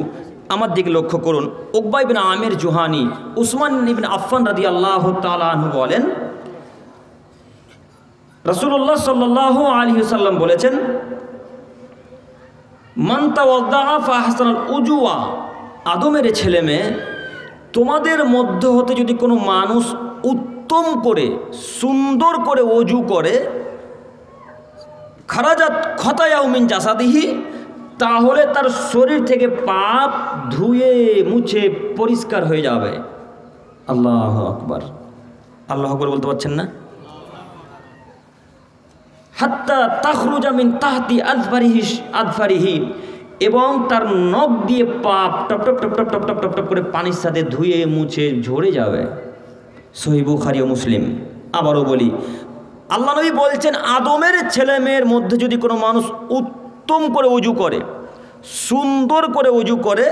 আমার দিকে লক্ষ্য করুন। উকবা ইবনে আমির জুহানি, উসমান ইবনে আফফান রাদিয়াল্লাহু তাআলা আনহু বলেন, রাসূলুল্লাহ সাল্লাল্লাহু আলাইহি ওয়াসাল্লাম বলেছেন, মান তাওয়াদ্দাআ ফাহসানাল উজুয়া, আদমের ছেলে মেয়ে তোমাদের মধ্য হতে যদি কোনো মানুষ উত্তম করে সুন্দর করে ওযু করে, খারাজাত খতায়াউ মিন জাসাদিহি, তাহলে তার শরীর থেকে পাপ ধুয়ে মুছে পরিষ্কার হয়ে যাবে। আল্লাহু আকবার। আল্লাহু আকবার বলতে পারছেন না? হাত্তা তাখরুজা মিন তাহতি আযফারিহি, এবং তার নখ দিয়ে পাপ top top top top top top top top করে পানির সাথে ধুয়ে মুছে ঝরে যাবে। সহিহ বুখারী ও মুসলিম। আবারও বলি, আল্লাহ নবী বলছেন, আদমের ছেলে মেয়ের মধ্যে যদি কোনো মানুষ উত্তম করে ওযু করে, সুন্দর করে ওযু করে,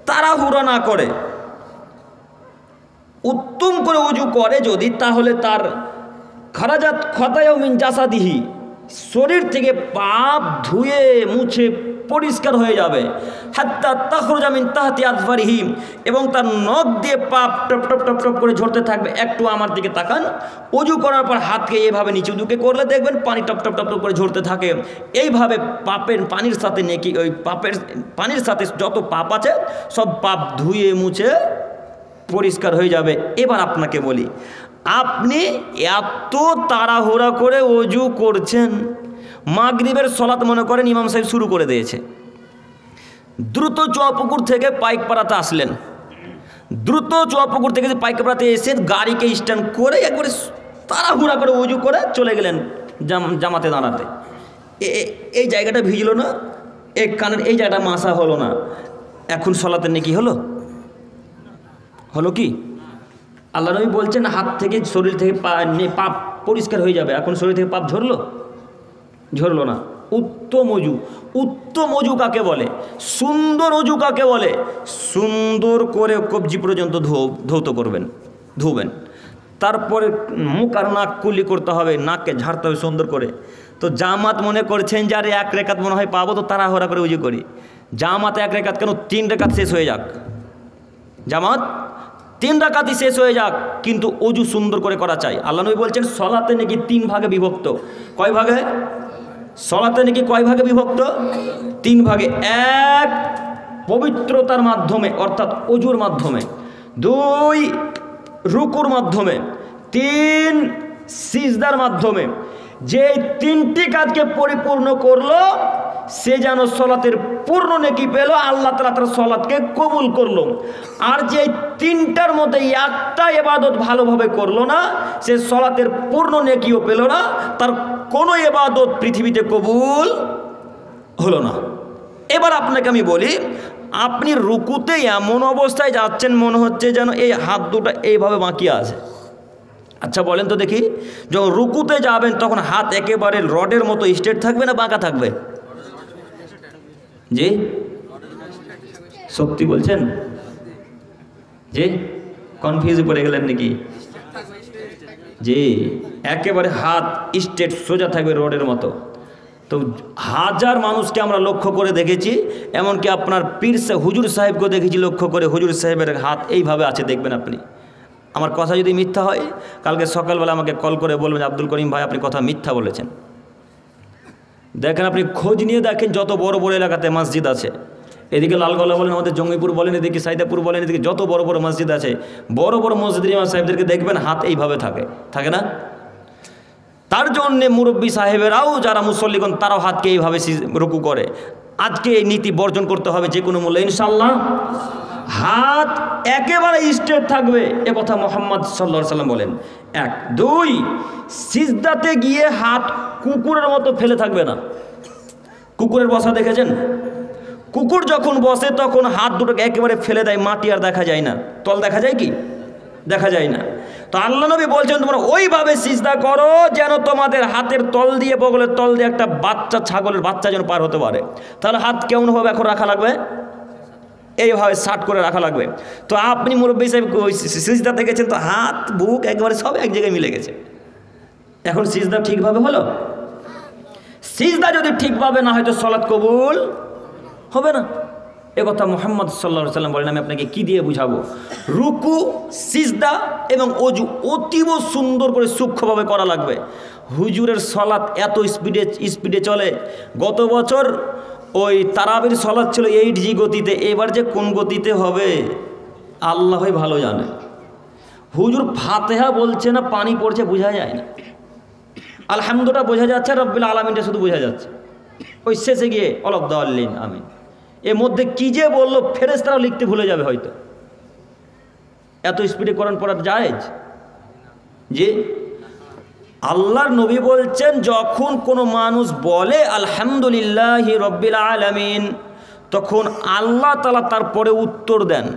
তাড়াহুড়া না করে, উত্তম করে ওযু করে যদি, তাহলে তার খারাজাত খতায়াউ মিন জাসাদিহি, শরীর থেকে পাপ ধুয়ে মুছে পরিষ্কার হয়ে যাবে। হাত্তা তাখরুজা মিন তাহতি আযফারিহি, এবং তার নখ দিয়ে পাপ টপ টপ টপ টপ করে ঝরতে থাকবে। একটু আমার দিকে তাকান। ওযু করার পর হাতকে এভাবে নিচে দুকে করলে দেখবেন পানি টপ টপ টপ টপ করে ঝরতে থাকে। এইভাবে পাপের পানির সাথে নেকি, ওই পাপের পানির সাথে যত পাপ আছে সব পাপ ধুয়ে মুছে পরিষ্কার হয়ে যাবে। এবার আপনাকে বলি, আপনি এত তাড়াহুড়া করে ওযু করছেন, মাগরিবের সলাত মনে করেন ইমাম সাহেব শুরু করে দিয়েছে, দ্রুত চুয়াপুকুর থেকে পাইকপাড়াতে আসলেন, দ্রুত চুয়াপুকুর থেকে পাইকপাড়াতে এসে গাড়িকে স্ট্যান্ড করে একবারে তাড়াহুড়া করে ওযু করে চলে গেলেন জামাতে দাঁড়াতে। এই জায়গাটা ভিজলো না, এক কানের এই জায়গাটা মাসা হলো না, এখন সলাতের নেকি হলো? হলো কি? আল্লাহ নবী বলছেন হাত থেকে শরীর থেকে পাপ পরিষ্কার হয়ে যাবে। এখন শরীর থেকে পাপ ঝরলো না। উত্তম ওযু, উত্তম ওযু কাকে বলে? সুন্দর ওযু কাকে বলে? সুন্দর করে কবজি পর্যন্ত ধুবেন, তারপরে মুখ আর নাক কুলি করতে হবে, নাককে ঝাড়তে হবে সুন্দর করে। তো জামাত মনে করছেন যে আরে 1 রেখাত মনে হয় পাবো, তো তাড়াহুড়া করে ওযু করি। জামাত 1 রেখাত কেন 3 রেখাত শেষ হয়ে যাক। জামাত 3 রাকাতই শেষ হয়ে যাক, কিন্তু অজু সুন্দর করে করা চাই। আল্লাহ নবী বলছেন সলাতে নাকি 3 ভাগে বিভক্ত। কয় ভাগে? সলাতে নাকি কয় ভাগে বিভক্ত? 3 ভাগে। 1 পবিত্রতার মাধ্যমে অর্থাৎ অজুর মাধ্যমে, 2 রুকুর মাধ্যমে, 3 সিজদার মাধ্যমে। যে 3টি কাজকে পরিপূর্ণ করলো সে যেন সলাতের পূর্ণ নেকি পেল, আল্লাহ তাআলা তার সলাতকে কবুল করলো। আর যে 3টার মধ্যে একটা ইবাদত ভালোভাবে করলো না, সে সলাতের পূর্ণ নেকিও পেল না, তার কোনো ইবাদত পৃথিবীতে কবুল হলো না। এবার আপনাকে আমি বলি, আপনি রুকুতে এমন অবস্থায় যাচ্ছেন মনে হচ্ছে যেন এই হাত দুটো এইভাবে বাঁকিয়ে আছে। আচ্ছা বলেন তো দেখি, যখন রুকুতে যাবেন তখন হাত একেবারে রডের মতো স্ট্রেট থাকবে না বাঁকা থাকবে? জি সত্যি বলছেন? জি কনফিউজ পড়ে গেলেন নাকি? জি একেবারে হাত স্ট্রেট সোজা থাকবে রডের মতো। তো হাজার মানুষকে আমরা লক্ষ্য করে দেখেছি, এমনকি আপনার পীর হুজুর সাহেবকেও দেখেছি লক্ষ্য করে, হুজুর সাহেবের হাত এইভাবে আছে, দেখবেন আপনি। আমার কথা যদি মিথ্যা হয় কালকে সকালবেলা আমাকে কল করে বলবেন আব্দুল করিম ভাই আপনি কথা মিথ্যা বলেছেন। দেখেন আপনি খোঁজ নিয়ে দেখেন, যত বড় বড় এলাকাতে মসজিদ আছে, এদিকে লালগোলা বলেন, আমাদের জঙ্গিপুর বলেন, এদিকে সাইদাপুর বলেন, এদিকে যত বড় বড় মসজিদ আছে, বড় বড় মসজিদের ইমাম সাহেবদেরকে দেখবেন হাত এইভাবে থাকে না? তার জন্যে মুরব্বী সাহেবেরাও যারা মুসল্লিগণ তারাও হাতকে এইভাবে রুকু করে। আজকে এই নীতি বর্জন করতে হবে যে কোনো মূল্যে ইনশাআল্লাহ। হাত একেবারে স্ট্রেট থাকবে, এ কথা মুহাম্মদ সাল্লাল্লাহু আলাইহি ওয়াসাল্লাম বলেন। 1 2 সিজদাতে গিয়ে হাত কুকুরের মতো ফেলে থাকবে না। কুকুরের বসা দেখেছেন? কুকুর যখন বসে তখন হাত দুটোকে একেবারে ফেলে দেয়, মাটি আর দেখা যায় না, তল দেখা যায় কি? দেখা যায় না। তো আল্লাহ নবী বলছেন তোমরা ওইভাবে সিজদা করো যেন তোমাদের হাতের তল দিয়ে, বগলের তল দিয়ে একটা বাচ্চা, ছাগলের বাচ্চা যেন পার হতে পারে। তাহলে হাত কেমনভাবে এখন রাখা লাগবে? এইভাবে শার্ট করে রাখা লাগবে। তো আপনি মুরব্বী সাহেব সিজদা দেখেছেন, তো হাত বুক একবারে সব এক জায়গায় মিলে গেছে। এখন সিজদা ঠিকভাবে হলো? সিজদা যদি ঠিকভাবে না হয় তো সালাত কবুল হবে না। এ কথা মুহাম্মদ সাল্লাল্লাহু আলাইহি ওয়াসাল্লাম বলেন। আমি আপনাকে কি দিয়ে বুঝাবো? রুকু, সিজদা এবং অজু অতীব সুন্দর করে সূক্ষ্মভাবে করা লাগবে। হুজুরের সালাত এত স্পিডে চলে। গত বছর ওই তারাবির সালাত ছিল 8G গতিতে, এবার যে কোন গতিতে হবে আল্লাহই ভালো জানে। হুজুর ফাতিহা বলছে না, পানি পড়ছে বোঝা যায় না। আলহামদুলিল্লাহ বোঝা যাচ্ছে, রব্বিল আলামিনটা শুধু বোঝা যাচ্ছে। ওই শেষে গিয়ে ওয়ালাদ-দাল্লিন আমিন, এর মধ্যে কি যে বললো ফেরেশতারাও লিখতে ভুলে যাবে হয়তো। এত স্পিডে কোরআন পড়া জায়েজ? জি আল্লাহর নবী বলছেন যখন কোনো মানুষ বলে আলহামদুলিল্লাহি রব্বিল আলামিন, তখন আল্লাহ তাআলা তারপরে উত্তর দেন।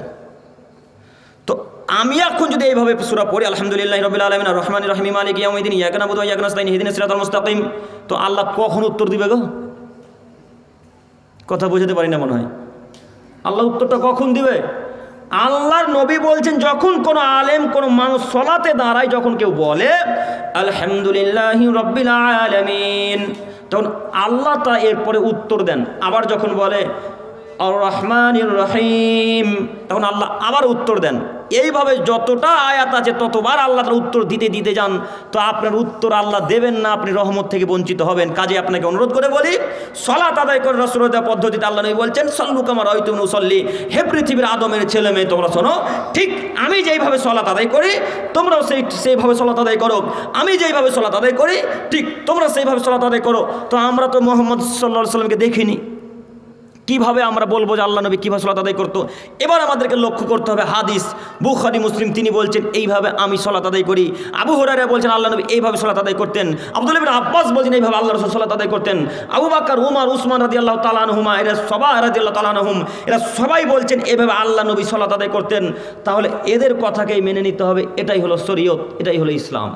তো আমি এখন যদি এইভাবে সূরা পড়ি আলহামদুলিল্লাহি রব্বিল আলামিন আর রহমানির রহিম মালিকি ইয়াউমিদ্দিন ইয়াকা নাবুদু ওয়া ইয়াকা নাস্তাইন ইহদিনাস সিরাতাল মুস্তাকিম, তো আল্লাহ কখন উত্তর দিবে গো? কথা বুঝতে পারি না মনে হয়। আল্লাহ উত্তরটা কখন দিবে? আল্লাহর নবী বলছেন যখন কোনো আলেম, কোনো মানুষ সালাতে দাঁড়ায়, যখন কেউ বলে আলহামদুলিল্লাহি রব্বিল আলামিন, তখন আল্লাহ তা এরপরে উত্তর দেন। আবার যখন বলে আর রহমানির রহিম, তখন আল্লাহ আবার উত্তর দেন। এইভাবে যতটা আয়াত আছে ততবার আল্লাহ তাআলা উত্তর দিতে যান। তো আপনার উত্তর আল্লাহ দেবেন না, আপনি রহমত থেকে বঞ্চিত হবেন। কাজে আপনাকে অনুরোধ করে বলি, সালাত আদায় করে রাসূলের দেওয়া পদ্ধতিতে আল্লাহ নবী বলছেন সাল্লু কামা রাআইতুমুনি উসাল্লি, হে পৃথিবীর আদমের ছেলে মেয়ে তোমরা শোনো, ঠিক আমি যেইভাবে সালাত আদায় করি তোমরাও সেইভাবে সালাত আদায় করো, আমি যেইভাবে সালাত আদায় করি ঠিক তোমরা সেইভাবে সালাত আদায় করো। তো আমরা তো মুহাম্মদ সাল্লাল্লাহু আলাইহি ওয়াসাল্লামকে দেখিনি, কিভাবে আমরা বলবো যে আল্লাহ নবী কীভাবে সালাত আদায় করতো? এবার আমাদেরকে লক্ষ্য করতে হবে হাদিস, বুখারী মুসলিম তিনি বলছেন এইভাবে আমি সালাত আদায় করি। আবু হুরায়রা বলছেন আল্লাহ নবী এইভাবে সালাত আদায় করতেন। আব্দুল্লাহ ইবনে আব্বাস বলছেন এইভাবে আল্লাহ রাসূল সালাত আদায় করতেন। আবু বকর, উমর, উসমান রাদিয়াল্লাহু তাআলা আনহুমা, এরা সবাই রাদিয়াল্লাহু তাআলা আনহুম, এরা সবাই বলছেন এইভাবে আল্লাহ নবী সালাত আদায় করতেন। তাহলে এদের কথাকেই মেনে নিতে হবে, এটাই হলো শরীয়ত, এটাই হলো ইসলাম।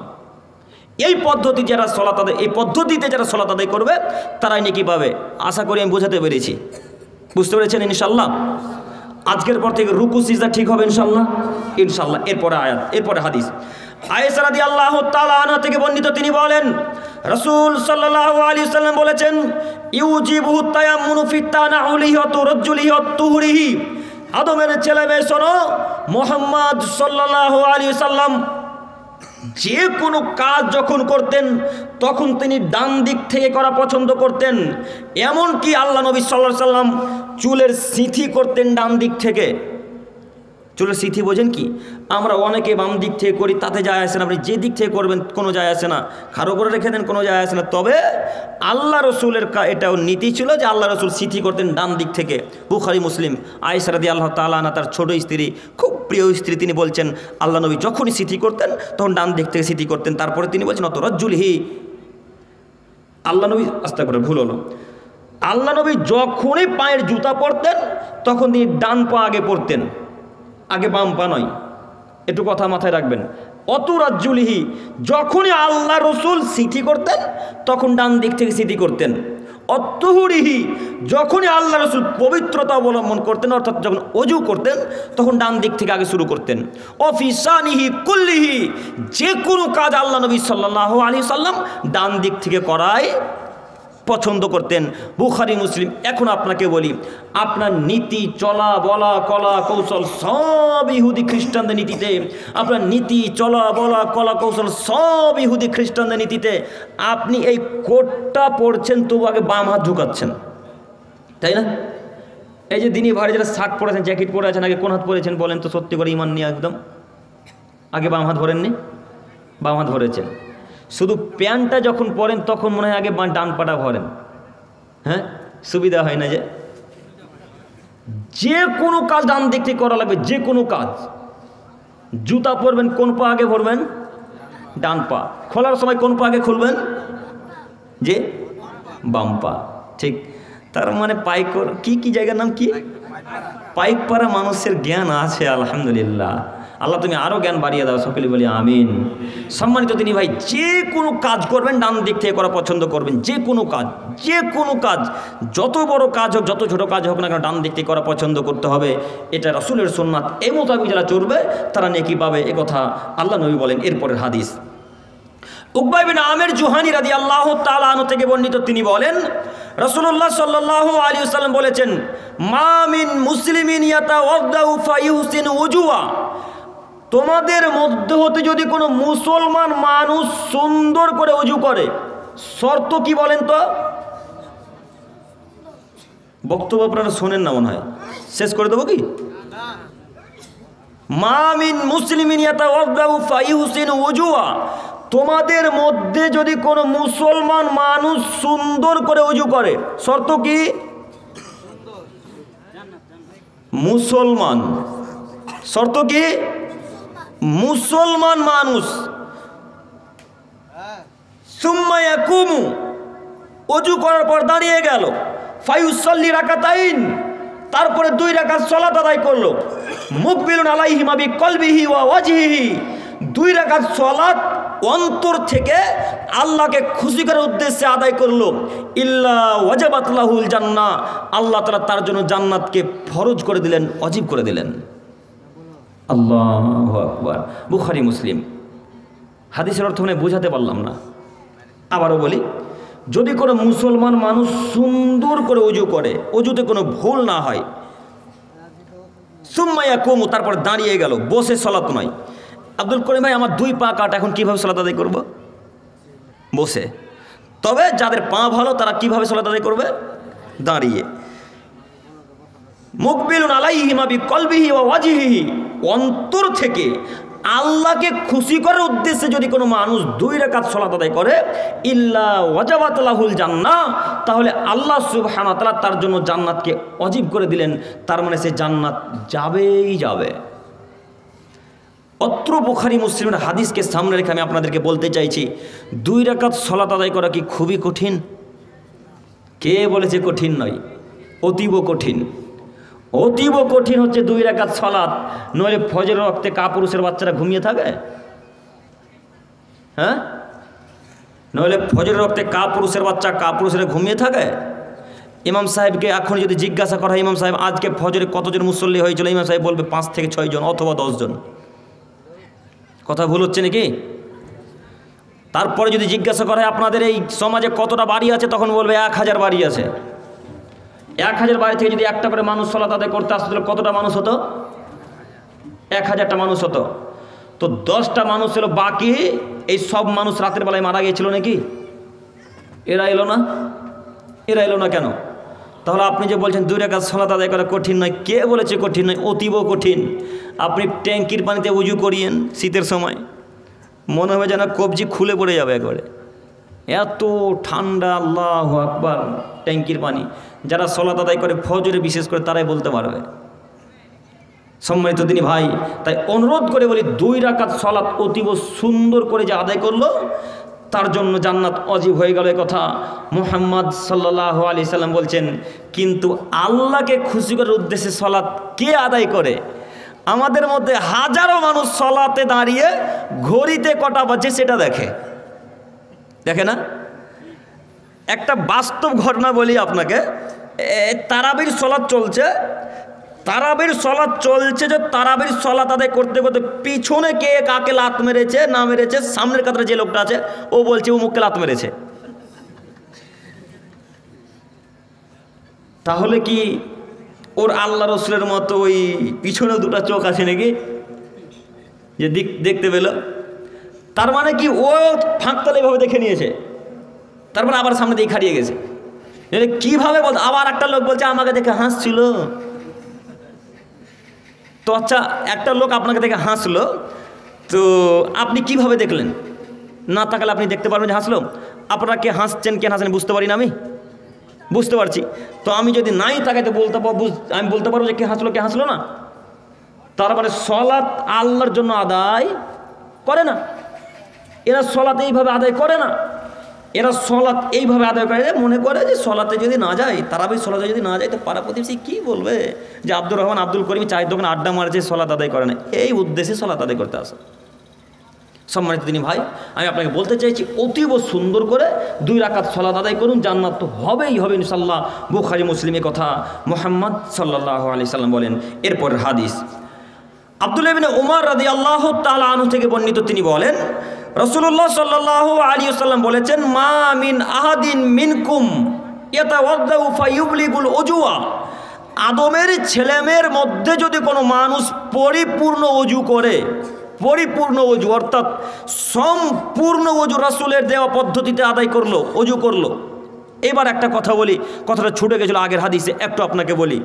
এই পদ্ধতি যারা সালাত আদায়, এই পদ্ধতিতে যারা সালাত আদায় করবে তারাই নেকি পাবে। আশা করি আমি বোঝাতে পেরেছি, বুঝতে পেরেছেন ইনশাআল্লাহ। আজকের পর থেকে রুকু সিজদা ঠিক হবে ইনশাআল্লাহ। ইনশাআল্লাহ এরপরে আয়াত, এরপরে হাদিস। আয়েশা রাদিয়াল্লাহু তাআলা আনহা থেকে বর্ণিত, তিনি বলেন রাসূল সাল্লাল্লাহু আলাইহি ওয়াসাল্লাম বলেছেন ইউজিবুহু তায়াম্মুনু ফি তানাউলিহি ওয়া তুরাজ্জুলিহি ওয়া তুহরিহি, আদমের ছেলে মেয়ে শোনো, মুহাম্মদ সাল্লাল্লাহু আলাইহি সাল্লাম যে কোনো কাজ যখন করতেন তখন তিনি ডান দিক থেকে করা পছন্দ করতেন। এমনকি আল্লাহ নবী সাল্লাল্লাহু আলাইহি সাল্লাম চুলের সিঁথি করতেন ডান দিক থেকে। চুলের সিঁথি বোঝেন কি? আমরা অনেকে বাম দিক থেকে করি, তাতে যায় আসে না। আপনি যে দিক থেকে করবেন কোনো যায় আসে না, খাড়ো করে রেখে দেন কোনো যায় আসে না। তবে আল্লাহ রসুলের এটাও নীতি ছিল যে আল্লাহ রসুল সিঁথি করতেন ডান দিক থেকে। বুখারী মুসলিম, আয়েশা রাদিয়াল্লাহু তাআলা আনহা তার ছোট স্ত্রী, খুব প্রিয় স্ত্রী, তিনি বলছেন আল্লাহ নবী যখনই সিঁথি করতেন তখন ডান দিক থেকে সিঁথি করতেন। তারপরে তিনি বলছেন অত রজ্জুলহি, আল্লাহ নবী আস্তাগফিরুল্লাহ, ভুল হলো, আল্লাহ নবী যখনই পায়ের জুতা পরতেন তখন তিনি ডান পা আগে পরতেন, আগে বাম পা নয়। একটু কথা মাথায় রাখবেন। অত রাজ্জুলিহি, যখনই আল্লাহ রসুল সিঁথি করতেন তখন ডান দিক থেকে সিঁথি করতেন। অত্তহুরিহি, যখনই আল্লাহ রসুল পবিত্রতা অবলম্বন করতেন, অর্থাৎ যখন অজু করতেন তখন ডান দিক থেকে আগে শুরু করতেন। অফিসানিহি কুল্লিহি, যে কোনো কাজ আল্লাহ নবী সাল্লাল্লাহু আলাইহি সাল্লাম ডান দিক থেকে করাই পছন্দ করতেন। বুখারী মুসলিম। এখন আপনাকে বলি, আপনার নীতি, চলা বলা, কলা কৌশল সব ইহুদি খ্রিস্টানদের নীতিতে। আপনার নীতি, চলা বলা, কলা কৌশল সব ইহুদি খ্রিস্টানদের নীতিতে। আপনি এই কোটটা পড়ছেন তবু আগে বাম হাত ঢুকাচ্ছেন, তাই না? এই যে দিনী ভাই যারা শার্ট পরেছেন, জ্যাকেট পরে আছেন, আগে কোন হাত পরেছেন বলেন তো? সত্যি করে ইমান নিয়ে একদম আগে বাম হাত ধরেননি? বাম হাত ধরেছেন। শুধু প্যান্টটা যখন পরেন তখন মনে হয় আগে ডান পাটা ভরেন। হ্যাঁ, সুবিধা হয় না? যে কোনো কাজ ডান দিক থেকে করা লাগবে, যে কোনো কাজ। জুতা পরবেন কোন পা আগে ভরবেন? ডান পা। খোলার সময় কোন পা আগে খুলবেন? যে বাম পা। ঠিক। তার মানে পাইকর কি জায়গার নাম কি? পাইকপাড়া মানুষের জ্ঞান আছে, আলহামদুলিল্লাহ। আল্লাহ তুমি আরও জ্ঞান বাড়িয়ে দাও, সকলে বলি আমিন। সম্মানিত তিনি ভাই, যে কোনো কাজ করবেন ডান দিক থেকে করা পছন্দ করবেন। যে কোনো কাজ, যে কোনো কাজ, যত বড় কাজ হোক, যত ছোট কাজ হোক না কেন, ডান দিক থেকে করা পছন্দ করতে হবে। এটা রাসূলের সুন্নাত। এই মোতাবেক যারা চলবে তারা নেকি পাবে, এ কথা আল্লাহ নবী বলেন। এরপরের হাদিস উকবা ইবনে আমির জুহানী রাদিয়াল্লাহু তাআলা আনহু থেকে বর্ণিত, তিনি বলেন রাসূলুল্লাহ সাল্লাল্লাহু আলাইহি ওয়াসাল্লাম বলেছেন, মা মিন মুসলিমিন ইয়াতাওয়াদ্দাউ ফায়ুহসিনু ওযুয়া, তোমাদের মধ্যে হতে যদি কোনো মুসলমান মানুষ সুন্দর করে ওযু করে, শর্ত কি বলেন তো? বক্তব্য আপনারা শোনেন না মনে হয়, শেষ করে দেবো কি? মা মিন মুসলিমিন ইয়াতাওয়াদ্দাউ ফায়ুহসিনু ওযুয়া, তোমাদের মধ্যে যদি কোনো মুসলমান মানুষ সুন্দর করে ওযু করে, শর্ত কি? মুসলমান। শর্ত কি? মুসলমান মানুষ। সুম্মা ইয়াকুমু, ওযু করার পর দাঁড়িয়ে গেল। ফায়ুসাল্লি রাকাতাইন, তারপরে 2 রাকাত সালাত আদায় করলো। মুকবিলুন আলাইহিমা বিকলবিহি ওয়া ওয়াজহিহি, 2 রাকাত সালাত অন্তর থেকে আল্লাহকে খুশি করার উদ্দেশ্যে আদায় করলো। ইল্লা ওয়াজাবাত লাহুল জান্নাহ, আল্লাহ তাআলা তার জন্য জান্নাতকে ফরজ করে দিলেন, ওয়াজিব করে দিলেন। আল্লাহু আকবার। বুখারী মুসলিম। হাদিসের অর্থ মানে বোঝাতে পারলাম না, আবারও বলি, যদি কোনো মুসলমান মানুষ সুন্দর করে ওযু করে, ওযুতে কোনো ভুল না হয়, সুম্মা ইয়াকুমু, তারপর দাঁড়িয়ে গেল, বসে সালাত নয়। আব্দুল করিম ভাই, আমার 2 পা কাটা, এখন কিভাবে সালাত আদায় করব? বসে। তবে যাদের পা ভালো তারা কিভাবে সালাত আদায় করবে? দাঁড়িয়ে। মুকবিলুন আলাইহিমা বিকলবিহি ওয়া ওয়াজহিহি, অন্তর থেকে আল্লাহকে খুশি করার উদ্দেশ্যে যদি কোনো মানুষ 2 রাকাত সালাত আদায় করে, ইল্লা ওয়াজাবাত লাহুল জান্নাহ, তাহলে আল্লাহ সুবহানাহু ওয়া তাআলা তার জন্য জান্নাতকে ওয়াজিব করে দিলেন। তার মানে সে জান্নাত যাবেই যাবে। অত্র বুখারী মুসলিমের হাদিসকে সামনে রেখে আমি আপনাদেরকে বলতে চাইছি, 2 রাকাত সালাত আদায় করা কি খুবই কঠিন? কে বলেছে কঠিন নয়? অতীব কঠিন। অতীব কঠিন হচ্ছে 2 রাকাত সালাত। নইলে ফজরের ওয়াক্তে কাপুরুষের বাচ্চারা ঘুমিয়ে থাকে? হ্যাঁ, নইলে ফজরের ওয়াক্তে কাপুরুষের বাচ্চা, কাপুরুষেরা ঘুমিয়ে থাকে? ইমাম সাহেবকে এখন যদি জিজ্ঞাসা করা হয়, ইমাম সাহেব আজকে ফজরে কতজন মুসল্লি হয়েছিল, ইমাম সাহেব বলবে 5 থেকে 6 জন অথবা 10 জন। কথা ভুল হচ্ছে নাকি? তারপরে যদি জিজ্ঞাসা করা হয় আপনাদের এই সমাজে কতটা বাড়ি আছে, তখন বলবে 1000 বাড়ি আছে। 1000 বাড়ি থেকে যদি একটা করে মানুষ সালাত আদায় করতে আসতো তাহলে কতটা মানুষ হতো? 1000টা মানুষ হতো। তো 10টা মানুষ ছিল, বাকি এই সব মানুষ রাতের বেলায় মারা গিয়েছিল নাকি? এরা এলো না। এরা এলো না কেন? তাহলে আপনি যে বলছেন 2 রাকাত সালাত আদায় করা কঠিন নয়, কে বলেছে কঠিন নয়? অতীব কঠিন। আপনি ট্যাঙ্কির পানিতে উজু করিয়েন শীতের সময়, মনে হবে যেন কবজি খুলে পড়ে যাবে একবারে, এত ঠান্ডা। আল্লাহু আকবার। ট্যাঙ্কির পানি যারা সালাত আদায় করে ফজরে বিশেষ করে তারাই বলতে পারবে। সম্মানিত দিনী ভাই, তাই অনুরোধ করে বলি 2 রাকাত সালাত অতীব সুন্দর করে যে আদায় করলো তার জন্য জান্নাত অজীব হয়ে গেল। কথা মুহাম্মদ সাল্লাল্লাহু আলাইহি সাল্লাম বলছেন, কিন্তু আল্লাহকে খুশি করার উদ্দেশ্যে সালাত কে আদায় করে? আমাদের মধ্যে হাজারো মানুষ সালাতে দাঁড়িয়ে ঘড়িতে কটা বাজে সেটা দেখে, দেখে না? একটা বাস্তব ঘটনা বলি আপনাকে। তারাবির সালাত চলছে, তারাবির সালাত চলছে, যে তারাবির সালাত আদায় করতে করতে পিছনে কে কাকে লাত মেরেছে না মেরেছে, সামনের কাতারে যে লোকটা আছে ও বলছে ও মুখকে লাত মেরেছে। তাহলে কি ওর আল্লাহ রসুলের মতো ওই পিছনে 2টা চোখ আছে নাকি যে দেখতে পেল? তার মানে কি ও ফাঁকতালে এভাবে দেখে নিয়েছে, তারপর আবার সামনে দিয়ে খাড়িয়ে গেছে। কিভাবে বল? আবার একটা লোক বলছে আমাকে দেখে হাসছিল। তো আচ্ছা, একটা লোক আপনাকে দেখে হাসলো, তো আপনি কিভাবে দেখলেন? না তাকালে আপনি দেখতে পারবেন যে হাসলো। আপনারা কে হাসছেন কে হাসেন বুঝতে পারি না, আমি বুঝতে পারছি। তো আমি যদি নাই তাকাই তো আমি বলতে পারবো যে কে হাসলো কে হাসলো না। তার মানে সালাত আল্লাহর জন্য আদায় করে না এরা, সালাত এইভাবে আদায় করে না এরা। সালাত এইভাবে আদায় করে, মনে করে যে সালাতে যদি না যায়, তারাবির সালাতে যদি না যায় তো পাড়া প্রতিবেশী কী বলবে যে আব্দুর রহমান আব্দুল করিম চায়ের দোকানে আড্ডা মারছে, সালাত আদায় করে না। এই উদ্দেশ্যে সালাত আদায় করতে আসে। সম্মানিত দিনী ভাই, আমি আপনাকে বলতে চাইছি অতীব সুন্দর করে 2 রাকাত সালাত আদায় করুন, জান্নাত তো হবেই হবে ইনশাআল্লাহ। বুখারী মুসলিমের কথা মুহাম্মদ সাল্লাল্লাহু আলাইহি সাল্লাম বলেন। এরপরের হাদিস আব্দুল্লাহ ইবনে উমর রাদিয়াল্লাহু তাআলা আনহু থেকে বর্ণিত, তিনি বলেন রাসূলুল্লাহ সাল্লাল্লাহু আলাইহি ওয়াসাল্লাম বলেছেন, মা মিন আহাদিন মিনকুম ইয়াতাওয়াদ্দাউ ফায়ুবলিগুল উজুয়া। আদমের ছেলেমেয়ের মধ্যে যদি কোনো মানুষ পরিপূর্ণ ওযু করে, পরিপূর্ণ ওযু অর্থাৎ সম্পূর্ণ ওযু রাসূলের দেওয়া পদ্ধতিতে আদায় করলো, ওযু করলো। এবার একটা কথা বলি, কথাটা ছুটে গেছিল আগের হাদিসে, একটু আপনাকে বলি।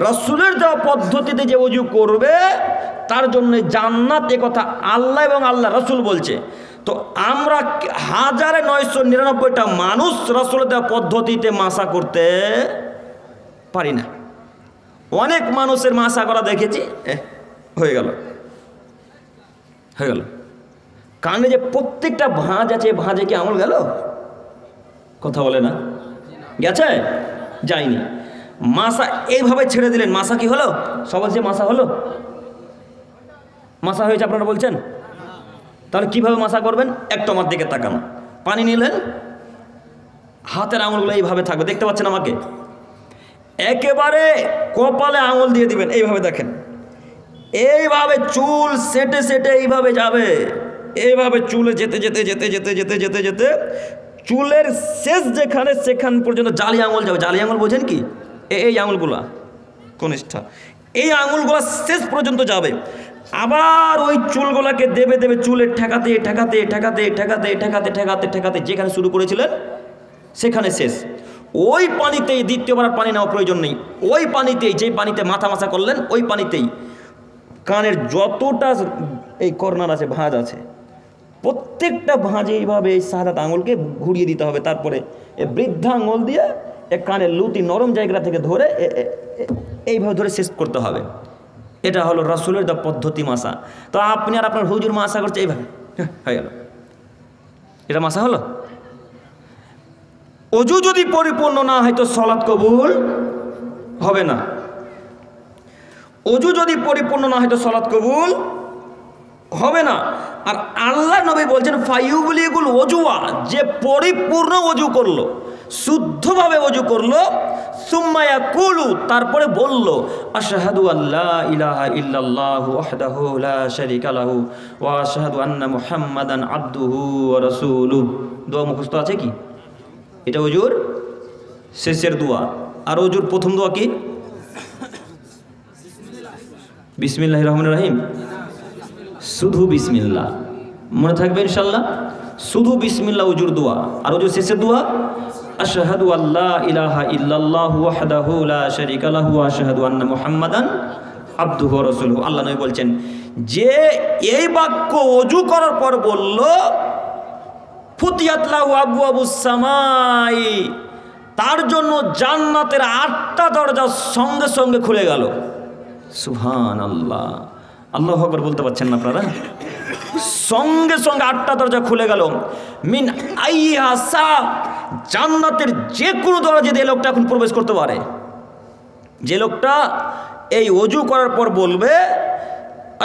রাসূলের দেওয়া পদ্ধতিতে যে ওযু করবে তার জন্য জান্নাত, এ কথা আল্লাহ এবং আল্লাহ রাসূল বলছে। তো আমরা 1999টা মানুষ রাসূলের দেওয়া পদ্ধতিতে মাসা করতে পারি না। অনেক মানুষের মাসা করা দেখেছি, হয়ে গেল হয়ে গেল। কানে যে প্রত্যেকটা ভাঁজ আছে, ভাঁজে কি আঙুল গেল? কথা বলে না, গেছে? যায়নি। মাসা এইভাবে ছেড়ে দিলেন, মাসা কি হলো? সবাই যে মাসা হলো, মাসা হয়েছে আপনারা বলছেন? তাহলে কিভাবে মাসা করবেন? একটু আমার দিকে তাকান। পানি নিলেন, হাতের আঙুলগুলো এইভাবে থাকবে, দেখতে পাচ্ছেন আমাকে? একেবারে কপালে আঙুল দিয়ে দিবেন, এইভাবে দেখেন, এইভাবে চুল সেটে সেটে এইভাবে যাবে, এইভাবে চুলে যেতে যেতে যেতে যেতে যেতে যেতে যেতে চুলের শেষ যেখানে সেখান পর্যন্ত জালি আঙুল যাবে। জালি আঙুল বোঝেন কি? এই আঙুলগুলা কনিষ্ঠা, এই আঙুলগুলা শেষ পর্যন্ত যাবে। আবার ওই চুলগুলাকে দেবে দেবে, চুলে ঠেকাতে ঠেকাতে ঠেকাতে ঠেকাতে ঠেকাতে ঠেকাতে ঠেকাতে যেখানে শুরু করেছিলেন সেখানে শেষ। ওই পানিতেই, দ্বিতীয়বার পানি নেওয়া প্রয়োজন নেই। ওই পানিতেই, যেই পানিতে মাথা মাথা করলেন ওই পানিতেই কানের যতটা এই কর্নার আছে, ভাঁজ আছে, প্রত্যেকটা ভাঁজে এইভাবে এই শাহাদাত আঙুলকে ঘুরিয়ে দিতে হবে। তারপরে এই বৃদ্ধা আঙুল দিয়ে কানের লুটি নরম জায়গা থেকে ধরে এইভাবে ধরে শেষ করতে হবে। এটা হলো রাসূলের দেওয়া পদ্ধতি মাসা। তো আপনি আর আপনার হুজুর মাসা করছে এইভাবে, হয়ে গেল, এটা মাসা হলো? ওযু যদি পরিপূর্ণ না হয় তো সালাত কবুল হবে না। ওযু যদি পরিপূর্ণ না হয় তো সালাত কবুল হবে না। আর আল্লাহ নবী বলছেন ফায়ুবলিগুল ওযুয়া, যে পরিপূর্ণ ওযু করলো, শুদ্ধভাবে ওযু করলো, সুম্মা ইয়াকুলু, তারপরে বলল আশহাদু আল্লা ইলাহা ইল্লাল্লাহু ওয়াহদাহু লা শারীকা লাহু ওয়া আশহাদু আন্না মুহাম্মাদান আবদুহু ওয়া রাসূলুহু। দোয়া মুখস্থ আছে কি? এটা ওযুর শেষের দোয়া। আর অজুর প্রথম দোয়া কি? বিসমিল্লাহির রহমানির রহিম। শুধু বিসমিল্লাহ, মনে থাকবে ইনশাল্লাহ। শুধু বিসমিল্লাহ অজুর দোয়া। আর অজুর শেষের দোয়া আশহাদু আল্লা ইলাহা ইল্লাল্লাহু ওয়াহদাহু লা শারীকা লাহু ওয়া আশহাদু আন্না মুহাম্মাদান আবদুহু ওয়া রাসূলুহু। আল্লাহ নবী বলছেন যে এই বাক্য অজু করার পর বলল ফুতিয়াত লাহু আবওয়াবুস সামাই, তার জন্য জান্নাতের 8টা দরজা সঙ্গে সঙ্গে খুলে গেল। সুবহানাল্লাহ, আল্লাহু আকবার বলতে পারছেন না আপনারা? সঙ্গে সঙ্গে 8টা দরজা খুলে গেল। মিন আইহা সা, জান্নাতের যে কোনো দরজা দিয়ে লোকটা এখন প্রবেশ করতে পারে। যে লোকটা এই ওযু করার পর বলবে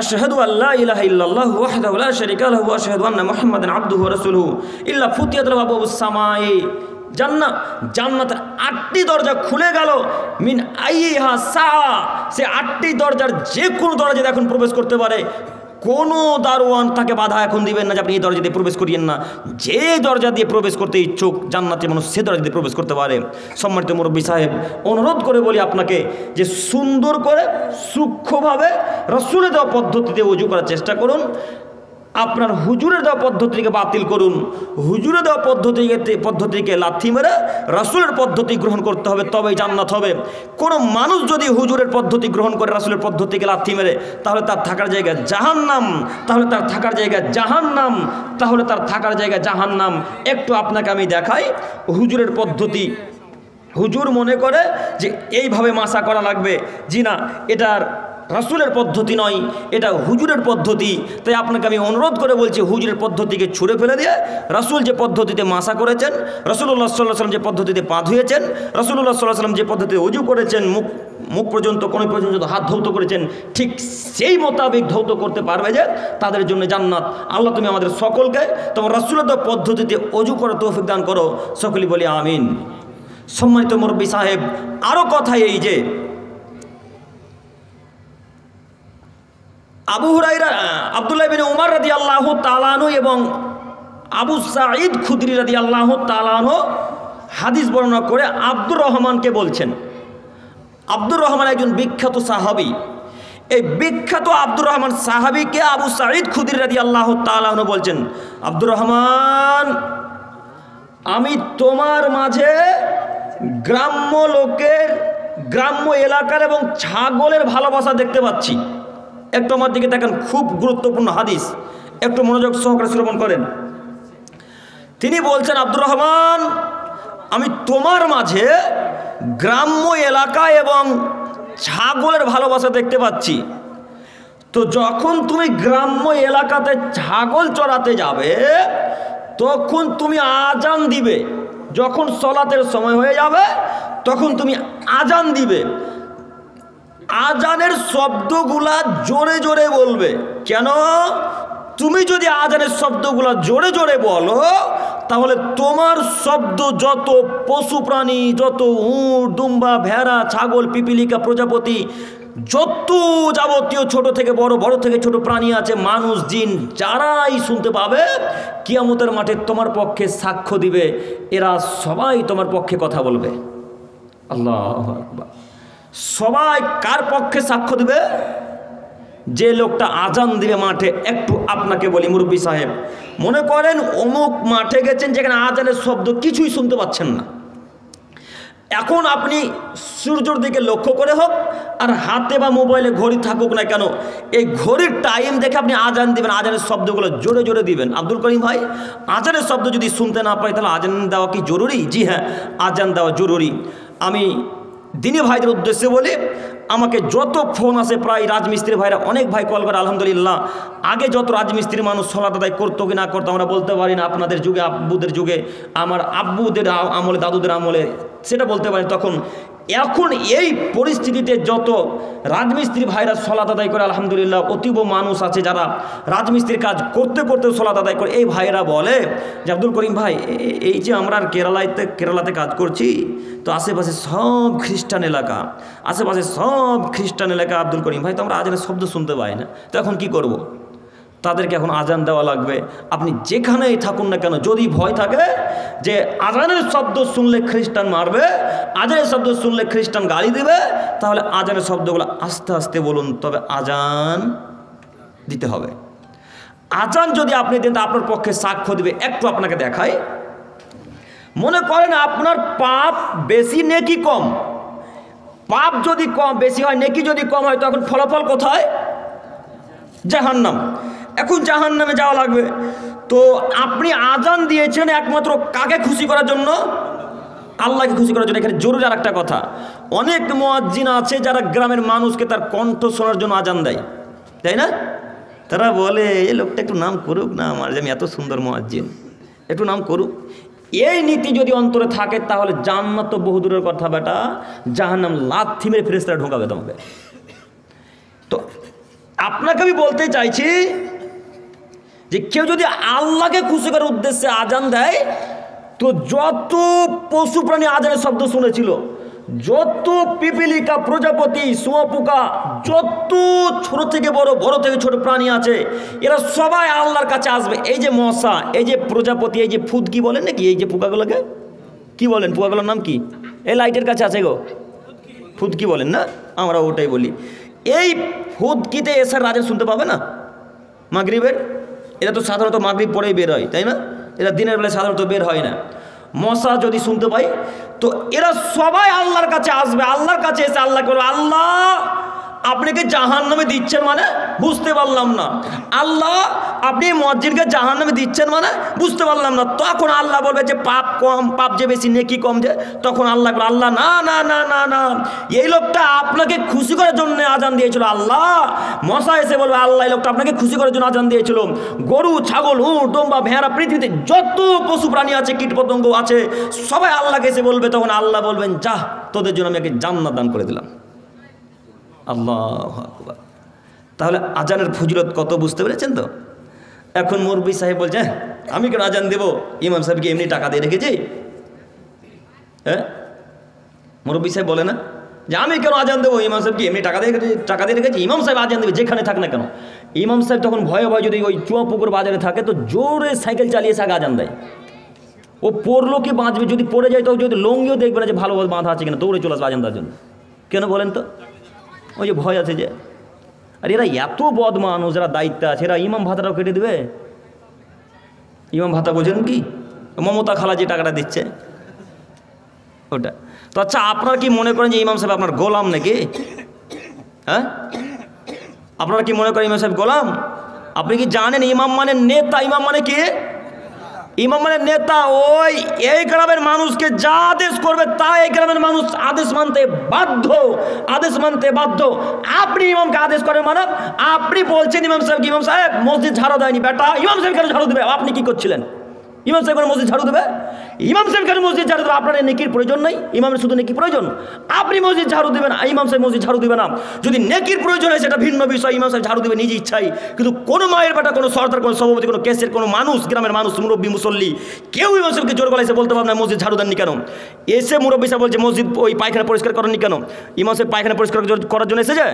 আশহাদু আল্লা ইলাহা ইল্লাল্লাহু ওয়াহদাহু লা শারীকা লাহু ওয়া আশহাদু আন্না মুহাম্মাদান আবদুহু ওয়া রাসূলুহু ইল্লা ফুতিয়াত লাহু আবওয়াবুস সামাই, জান্নাতের 8টি দরজা খুলে গেল। মিন আইহা সা, সে 8টি দরজার যে কোনো দরজা দিয়ে এখন প্রবেশ করতে পারে। কোনো দারোয়ান তাকে বাধা এখন দিবেন না যে আপনি এই দরজা দিয়ে প্রবেশ করিয়েন না। যে দরজা দিয়ে প্রবেশ করতে ইচ্ছুক জান্নাতের মানুষ সে দরজা দিয়ে প্রবেশ করতে পারে। সম্মানিত মুরব্বী সাহেব, অনুরোধ করে বলি আপনাকে যে সুন্দর করে সূক্ষ্মভাবে রাসূলের দেওয়া পদ্ধতিতে ওযু করার চেষ্টা করুন। আপনার হুজুরের দেওয়া পদ্ধতিকে বাতিল করুন। হুজুরের দেওয়া পদ্ধতিকে লাথি মেরে রাসূলের পদ্ধতি গ্রহণ করতে হবে, তবেই জান্নাত হবে। কোনো মানুষ যদি হুজুরের পদ্ধতি গ্রহণ করে রাসূলের পদ্ধতিকে লাথি মেরে, তাহলে তার থাকার জায়গা জাহান্নাম, তাহলে তার থাকার জায়গা জাহান্নাম, তাহলে তার থাকার জায়গা জাহান্নাম। একটু আপনাকে আমি দেখাই হুজুরের পদ্ধতি। হুজুর মনে করে যে এইভাবে মাসা করা লাগবে, জি না, এটার রাসূলের পদ্ধতি নয়, এটা হুজুরের পদ্ধতি। তাই আপনাকে আমি অনুরোধ করে বলছি হুজুরের পদ্ধতিকে ছুঁড়ে ফেলে দিয়ে রাসূল যে পদ্ধতিতে মাসা করেছেন, রাসূলুল্লাহ সাল্লাল্লাহু আলাইহি ওয়াসাল্লাম যে পদ্ধতিতে পা ধুয়েছেন, রাসূলুল্লাহ সাল্লাল্লাহু আলাইহি ওয়াসাল্লাম যে পদ্ধতিতে ওযু করেছেন, মুখ পর্যন্ত কোন পর্যন্ত হাত ধৌত করেছেন, ঠিক সেই মোতাবেক ধৌত করতে পারবে যে তাদের জন্য জান্নাত। আল্লাহ তুমি আমাদের সকলকে তোমার রাসূলের দেওয়া পদ্ধতিতে ওযু করার তৌফিক দান করো। সকলেই বলি আমিন। সম্মানিত মুরব্বী সাহেব, আরও কথা এই যে আবু হুরায়রা, আব্দুল্লাহ ইবনে উমর রাদিয়াল্লাহু তাআলা আনহু এবং আবু সাঈদ খুদরি রাদিয়াল্লাহু তাআলা আনহু হাদিস বর্ণনা করে আব্দুর রহমানকে বলছেন। আব্দুর রহমান একজন বিখ্যাত সাহাবী। এই বিখ্যাত আব্দুর রহমান সাহাবীকে আবু সাঈদ খুদরি রাদিয়াল্লাহু তাআলা আনহু বলছেন, আব্দুর রহমান, আমি তোমার মাঝে গ্রাম্য লোকের, গ্রাম্য এলাকার এবং ছাগলের ভালোবাসা দেখতে পাচ্ছি। একটু আমার দিকে দেখেন, খুব গুরুত্বপূর্ণ হাদিস, একটু মনোযোগ সহকারে শ্রবণ করেন। তিনি বলছেন, আব্দুর রহমান, আমি তোমার মাঝে গ্রাম্য এলাকা এবং ছাগলের ভালোবাসা দেখতে পাচ্ছি। তো যখন তুমি গ্রাম্য এলাকাতে ছাগল চড়াতে যাবে, তখন তুমি আজান দিবে। যখন সলাতের সময় হয়ে যাবে তখন তুমি আজান দিবে। আজানের শব্দগুলা জোরে জোরে বলবে। কেন? তুমি যদি আজানের শব্দগুলা জোরে জোরে বলো, তাহলে তোমার শব্দ যত পশু প্রাণী, যত উট, দুম্বা, ভেড়া, ছাগল, পিপিলিকা, প্রজাপতি, যত যাবতীয় ছোট থেকে বড়, বড় থেকে ছোট প্রাণী আছে, মানুষ, জিন, যারাই শুনতে পাবে, কিয়ামতের মাঠে তোমার পক্ষে সাক্ষ্য দিবে। এরা সবাই তোমার পক্ষে কথা বলবে। আল্লাহু আকবার। সবাই কার পক্ষে সাক্ষ্য দিবে? যে লোকটা আজান দিবে মাঠে। একটু আপনাকে বলি মুরব্বী সাহেব, মনে করেন অমুক মাঠে গেছেন যেখানে আজানের শব্দ কিছুই শুনতে পাচ্ছেন না। এখন আপনি সূর্যের দিকে লক্ষ্য করে হোক আর হাতে বা মোবাইলে ঘড়ি থাকুক না কেন, এই ঘড়ির টাইম দেখে আপনি আজান দিবেন। আজানের শব্দগুলো জোরে জোরে দিবেন। আব্দুল করিম ভাই, আজানের শব্দ যদি শুনতে না পাই তাহলে আজান দেওয়া কি জরুরি? জি হ্যাঁ, আজান দেওয়া জরুরি। আমি দিনী ভাইদের উদ্দেশ্যে বলি, আমাকে যত ফোন আসে, প্রায় রাজমিস্ত্রি ভাইরা, অনেক ভাই কল করে, আলহামদুলিল্লাহ। আগে যত রাজমিস্ত্রি মানুষ সলাত আদায় করতো কি না করতো আমরা বলতে পারি না। আপনাদের যুগে, আব্বুদের যুগে, আমার আব্বুদের আমলে, দাদুদের আমলে সেটা বলতে পারি তখন। এখন এই পরিস্থিতিতে যত রাজমিস্ত্রি ভাইরা সলাত আদায় করে, আলহামদুলিল্লাহ, অতীব মানুষ আছে যারা রাজমিস্ত্রির কাজ করতে করতে সলাত আদায় করে। এই ভাইরা বলে যে আব্দুল করিম ভাই, এই যে আমরা কেরালাতে কাজ করছি, তো আশেপাশে সব খ্রিস্টান এলাকা, আশেপাশে সব খ্রিস্টান এলাকা আব্দুল করিম ভাই, তো আমরা আজানের শব্দ শুনতে পাই না, তো এখন কী করব? তাদেরকে এখন আজান দেওয়া লাগবে। আপনি যেখানেই থাকুন না কেন, যদি ভয় থাকে যে আজানের শব্দ শুনলে খ্রিস্টান মারবে, আজানের শব্দ শুনলে খ্রিস্টান গালি দেবে, তাহলে আজানের শব্দগুলো আস্তে আস্তে বলুন, তবে আজান দিতে হবে। আজান যদি আপনি দেন তা আপনার পক্ষে সাক্ষ্য দিবে। একটু আপনাকে দেখাই, মনে করেন আপনার পাপ বেশি নেকি কম, পাপ যদি কম বেশি হয়, নেকি যদি কম হয়, তখন ফলাফল কোথায়? জাহান্নাম। এখন জাহান্নামে যাওয়া লাগবে। তো আপনি আজান দিয়েছেন একমাত্র কাকে খুশি করার জন্য? আল্লাহকে খুশি করার জন্য। এখানে জরুরি আর একটা কথা, অনেক মুয়াজ্জিন আছে যারা গ্রামের মানুষকে তার কণ্ঠ শোনার জন্য আজান দেয়, তাই না? তারা বলে এই লোকটা একটু নাম করুক না, আমার যে আমি এত সুন্দর মুয়াজ্জিন, একটু নাম করুক। এই নীতি যদি অন্তরে থাকে তাহলে জান্নাত তো বহুদূরের কথা বেটা, জাহান্নাম লাথি মেরে ফেরেশতারা ঢোকাবে তোমাকে। তো আপনাকে আমি বলতে চাইছি যে কেউ যদি আল্লাহকে খুশি করার উদ্দেশ্যে আজান দেয়, তো যত পশু প্রাণী আজানের শব্দ শুনেছিল, যত পিপিলিকা, প্রজাপতি, শুঁয়োপোকা, যত ছোট থেকে বড়, বড় থেকে ছোট প্রাণী আছে, এরা সবাই আল্লাহর কাছে আসবে। এই যে মশা, এই যে প্রজাপতি, এই যে ফুদকি বলেন নাকি, এই যে পোকাগুলোকে কি বলেন? পোকাগুলোর নাম কি? এই লাইটের কাছে আছে গো, ফুদকি বলেন না? আমরা ওটাই বলি। এই ফুদকিতে এসে রাজা শুনতে পাবে না মাগরিবের? এরা তো সাধারণত মাগরিব পরেই বের হয়, তাই না? এরা দিনের বেলায় সাধারণত বের হয় না। মশা যদি শুনতে পাই, তো এরা সবাই আল্লাহর কাছে আসবে। আল্লাহর কাছে এসে আল্লাহকে বলবে, আল্লাহ আপনি কি জাহান্নামে দিচ্ছেন মানে বুঝতে পারলাম না। আল্লাহ আপনি মুয়াজ্জিনকে জাহান্নামে দিচ্ছেন মানে বুঝতে পারলাম না। তখন আল্লাহ বলবে যে পাপ কম, পাপ যে বেশি, নেকি কম যে। তখন আল্লাহ বলবে, আল্লাহ না না না না না, এই লোকটা আপনাকে খুশি করার জন্য আজান দিয়েছিল। আল্লাহ মশা এসে বলবে, আল্লাহ এই লোকটা আপনাকে খুশি করার জন্য আজান দিয়েছিল। গরু, ছাগল, উট, দম্বা, ভেড়া, পৃথিবীতে যত পশু প্রাণী আছে, কীট পতঙ্গ আছে, সবাই আল্লাহকে এসে বলবে। তখন আল্লাহ বলবেন, যা তোদের জন্য আমি জান্নাত দান করে দিলাম। আল্লাহু আকবার। তাহলে আজানের ফজিলত কত বুঝতে পেরেছেন তো? এখন মুরব্বি সাহেব বলছে, আমি কেন আজান দেবো? ইমাম সাহেবকে এমনি টাকা দিয়ে রেখেছি। হ্যাঁ, মুরব্বি সাহেব বলে না যে আমি কেন আজান দেবো? ইমাম সাহেবকে এমনি টাকা দিয়ে রেখেছি। ইমাম সাহেব আজান দেবে যেখানে থাক না কেন। ইমাম সাহেব তখন ভয়ে ভয়ে যদি ওই চুয়াপুকুর বাজারে থাকে, তো জোরে সাইকেল চালিয়ে আগে আজান দেয়। ও পড়লো কি বাঁচবে? যদি পড়ে যায় তো যদি লঙ্গিও দেখবে না যে ভালো বাঁধা আছে কিনা, দৌড়ে চলে আসবে আজান দেওয়ার জন্য। কেন বলেন তো? ওই যে ভয় আছে যে। আর এরা এত বদ মানুষ, যারা দায়িত্বে আছে, এরা ইমাম ভাতাটাও কেটে দেবে। ইমাম ভাতা বোঝেন কি? মমতা খালা যে টাকাটা দিচ্ছে ওটা। তো আচ্ছা, আপনারা কি মনে করেন যে ইমাম সাহেব আপনার গোলাম নাকি? হ্যাঁ, আপনারা কি মনে করেন ইমাম সাহেব গোলাম? আপনি কি জানেন ইমাম মানে নেতা? ইমাম মানে কি? ইমাম মানে নেতা। ওই এই গ্রামের মানুষকে যা আদেশ করবে তা এই গ্রামের মানুষ আদেশ মানতে বাধ্য, আদেশ মানতে বাধ্য। আপনি ইমামকে আদেশ করেন মানে আপনি বলছেন ইমাম সাহেব মসজিদ ঝাড়ু দেয়নি। বেটা, ইমাম সাহেব কেন ঝাড়ু দেবে? আপনি কি করছিলেন? ইমাম সাহেব কেন মসজিদ ঝাড়ু দেবে? ইমাম সাহেব কেন মসজিদ ঝাড়ু দেবে? আপনার নেকির প্রয়োজন নেই, ইমামের শুধু নেকি প্রয়োজন। আপনি মসজিদ ঝাড়ু দেবেন, ইমাম সাহেব মসজিদ ঝাড়ু দেবে না। যদি নেকির প্রয়োজন হয় সেটা ভিন্ন বিষয়, ইমাম সাহেব ঝাড়ু দেবে নিজ ইচ্ছাই। কিন্তু কোনো মায়ের বেটা, কোনো সরকার, কোনো সভাপতি, কোনো কেসের কোনো মানুষ, গ্রামের মানুষ, মুরব্বী, মুসল্লি, কেউ ইমাম সাহেবকে জোর গলায় এসে বলতে পারবে না মসজিদ ঝাড়ু দেননি কেন। এসে মুরব্বী সাহেব বলছে মসজিদ ওই পায়খানা পরিষ্কার করেননি কেন। ইমাম সাহেব পায়খানা পরিষ্কার করার জন্য এসেছে?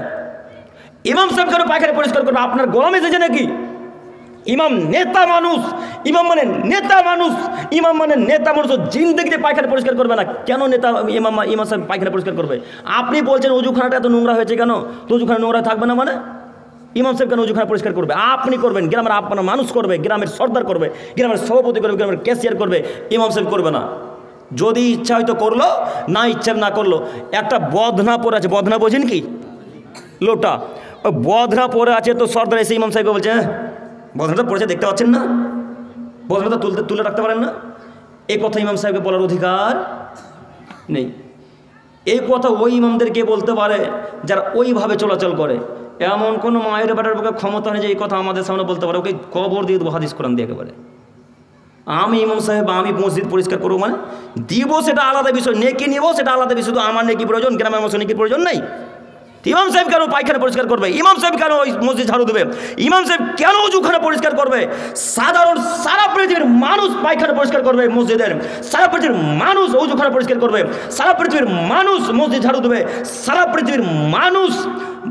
ইমাম সাহেব কেন পায়খানা পরিষ্কার করবে? আপনার গোলাম এসেছে নাকি? ইমাম নেতা মানুষ, ইমাম মানে নেতা মানুষ, ইমাম মানে নেতা মানুষ। জিন্দেগিতে পায়খানা পরিষ্কার করবে না কেন? নেতা ইমাম সাহেব পায়খানা পরিষ্কার করবে। আপনি বলছেন অজুখানাটা এত নোংরা হয়েছে কেন? তো অজুখানা নোংরা থাকবে না মানে ইমাম সাহেব কেন অজুখানা পরিষ্কার করবে? আপনি করবেন, গ্রামের আপনার মানুষ করবে, গ্রামের সর্দার করবে, গ্রামের সভাপতি করবে, গ্রামের ক্যাশিয়ার করবে, ইমাম সাহেব করবে না। যদি ইচ্ছা হয়তো করলো, না ইচ্ছা না করলো। একটা বদনা পরে আছে, বদনা বোঝেন কি? লোটা, ওই বদনা পরে আছে, তো সর্দার এসে ইমাম সাহেবকে বলছে, বদনাটা পড়েছে দেখতে পাচ্ছেন না? বদনাটা তুলে রাখতে পারেন না? এই কথা ইমাম সাহেবকে বলার অধিকার নেই। এই কথা ওই ইমামদেরকে বলতে পারে যারা ওইভাবে চলাচল করে। এমন কোনো মায়ের বেটার পক্ষে ক্ষমতা নেই যে এই কথা আমাদের সামনে বলতে পারে। ওকে কবর দিয়ে দেবো হাদিস কোরআন দিয়ে একেবারে। আমি ইমাম সাহেব, আমি মসজিদ পরিষ্কার করবো মানে দিব, সেটা আলাদা বিষয়। নেকি নিব সেটা আলাদা বিষয়। তো আমার নেকি প্রয়োজন, গ্রামের মানুষের নেকির প্রয়োজন নেই। ইমাম সাহেব কেন পায়খানা পরিষ্কার করবে? ইমাম সাহেব কেন ওই মসজিদ ঝাড়ু দেবে? ইমাম সাহেব কেন উজুখানা পরিষ্কার করবে? সাধারণ সারা পৃথিবীর মানুষ পায়খানা পরিষ্কার করবে মসজিদের, সারা পৃথিবীর মানুষ উজুখানা পরিষ্কার করবে, সারা পৃথিবীর মানুষ মসজিদ ঝাড়ু দেবে, সারা পৃথিবীর মানুষ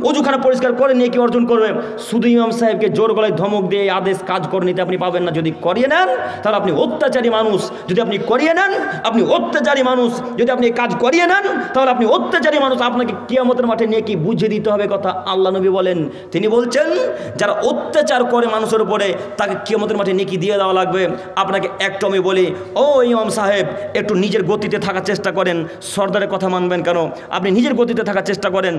অজুখানা পরিষ্কার করে নিয়ে কি অর্জন করবে? শুধু ইমাম সাহেবকে জোর গলায় ধমক দিয়ে আদেশ কাজ করে নিতে আপনি পাবেন না। যদি করিয়ে নেন তাহলে আপনি অত্যাচারী মানুষ। যদি আপনি করিয়ে নেন আপনি অত্যাচারী মানুষ। যদি আপনি কাজ করিয়ে নেন তাহলে আপনি অত্যাচারী মানুষ। আপনাকে কিয়ামতের মাঠে নিয়ে কি বুঝিয়ে দিতে হবে কথা আল্লাহ নবী বলেন। তিনি বলছেন যারা অত্যাচার করে মানুষের উপরে তাকে কিয়ামতের মাঠে নেকি দিয়ে দেওয়া লাগবে। আপনাকে একটু আমি বলি, ও ইমাম সাহেব একটু নিজের গতিতে থাকার চেষ্টা করেন। সর্দারের কথা মানবেন কেন? আপনি নিজের গতিতে থাকার চেষ্টা করেন।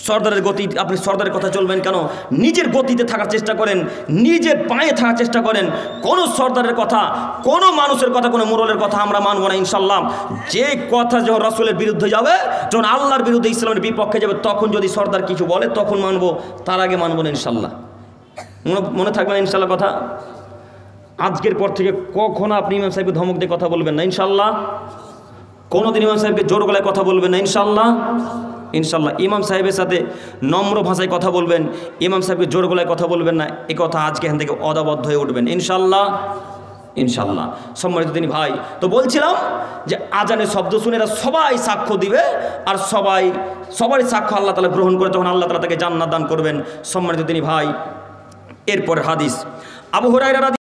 সর্দারের গতি, আপনি সর্দারের কথা চলবেন কেন? নিজের গতিতে থাকার চেষ্টা করেন, নিজের পায়ে থাকার চেষ্টা করেন। কোনো সর্দারের কথা, কোনো মানুষের কথা, কোনো মোড়লের কথা আমরা মানবো না ইনশাল্লাহ। যে কথা যখন রাসূলের বিরুদ্ধে যাবে, যখন আল্লাহর বিরুদ্ধে, ইসলামের বিপক্ষে যাবে, তখন যদি সর্দার কিছু বলে তখন মানবো, তার আগে মানবো না ইনশাল্লাহ। মনে থাকবে না ইনশাল্লাহ কথা? আজকের পর থেকে কখনো আপনি ইমাম সাহেবকে ধমক দিয়ে কথা বলবেন না ইনশাল্লাহ। কোনোদিন ইমাম সাহেবকে জোর গলায় কথা বলবেন না ইনশাল্লাহ। ইনশাল্লাহ ইমাম সাহেবের সাথে নম্র ভাষায় কথা বলবেন, ইমাম সাহেবকে জোর গলায় কথা বলবেন না। এ কথা আজকে এখান থেকে অদাবদ্ধ হয়ে উঠবেন ইনশাল্লাহ। ইনশাল্লাহ সম্মানিত দিনী ভাই, তো বলছিলাম যে আজানের শব্দ শুনে এরা সবাই সাক্ষ্য দিবে, আর সবারই সাক্ষ্য আল্লাহ তাআলা গ্রহণ করে তখন আল্লাহ তাআলা তাকে জান্নাত দান করবেন। সম্মানিত দিনী ভাই, এরপর হাদিস আবু হুরায়রা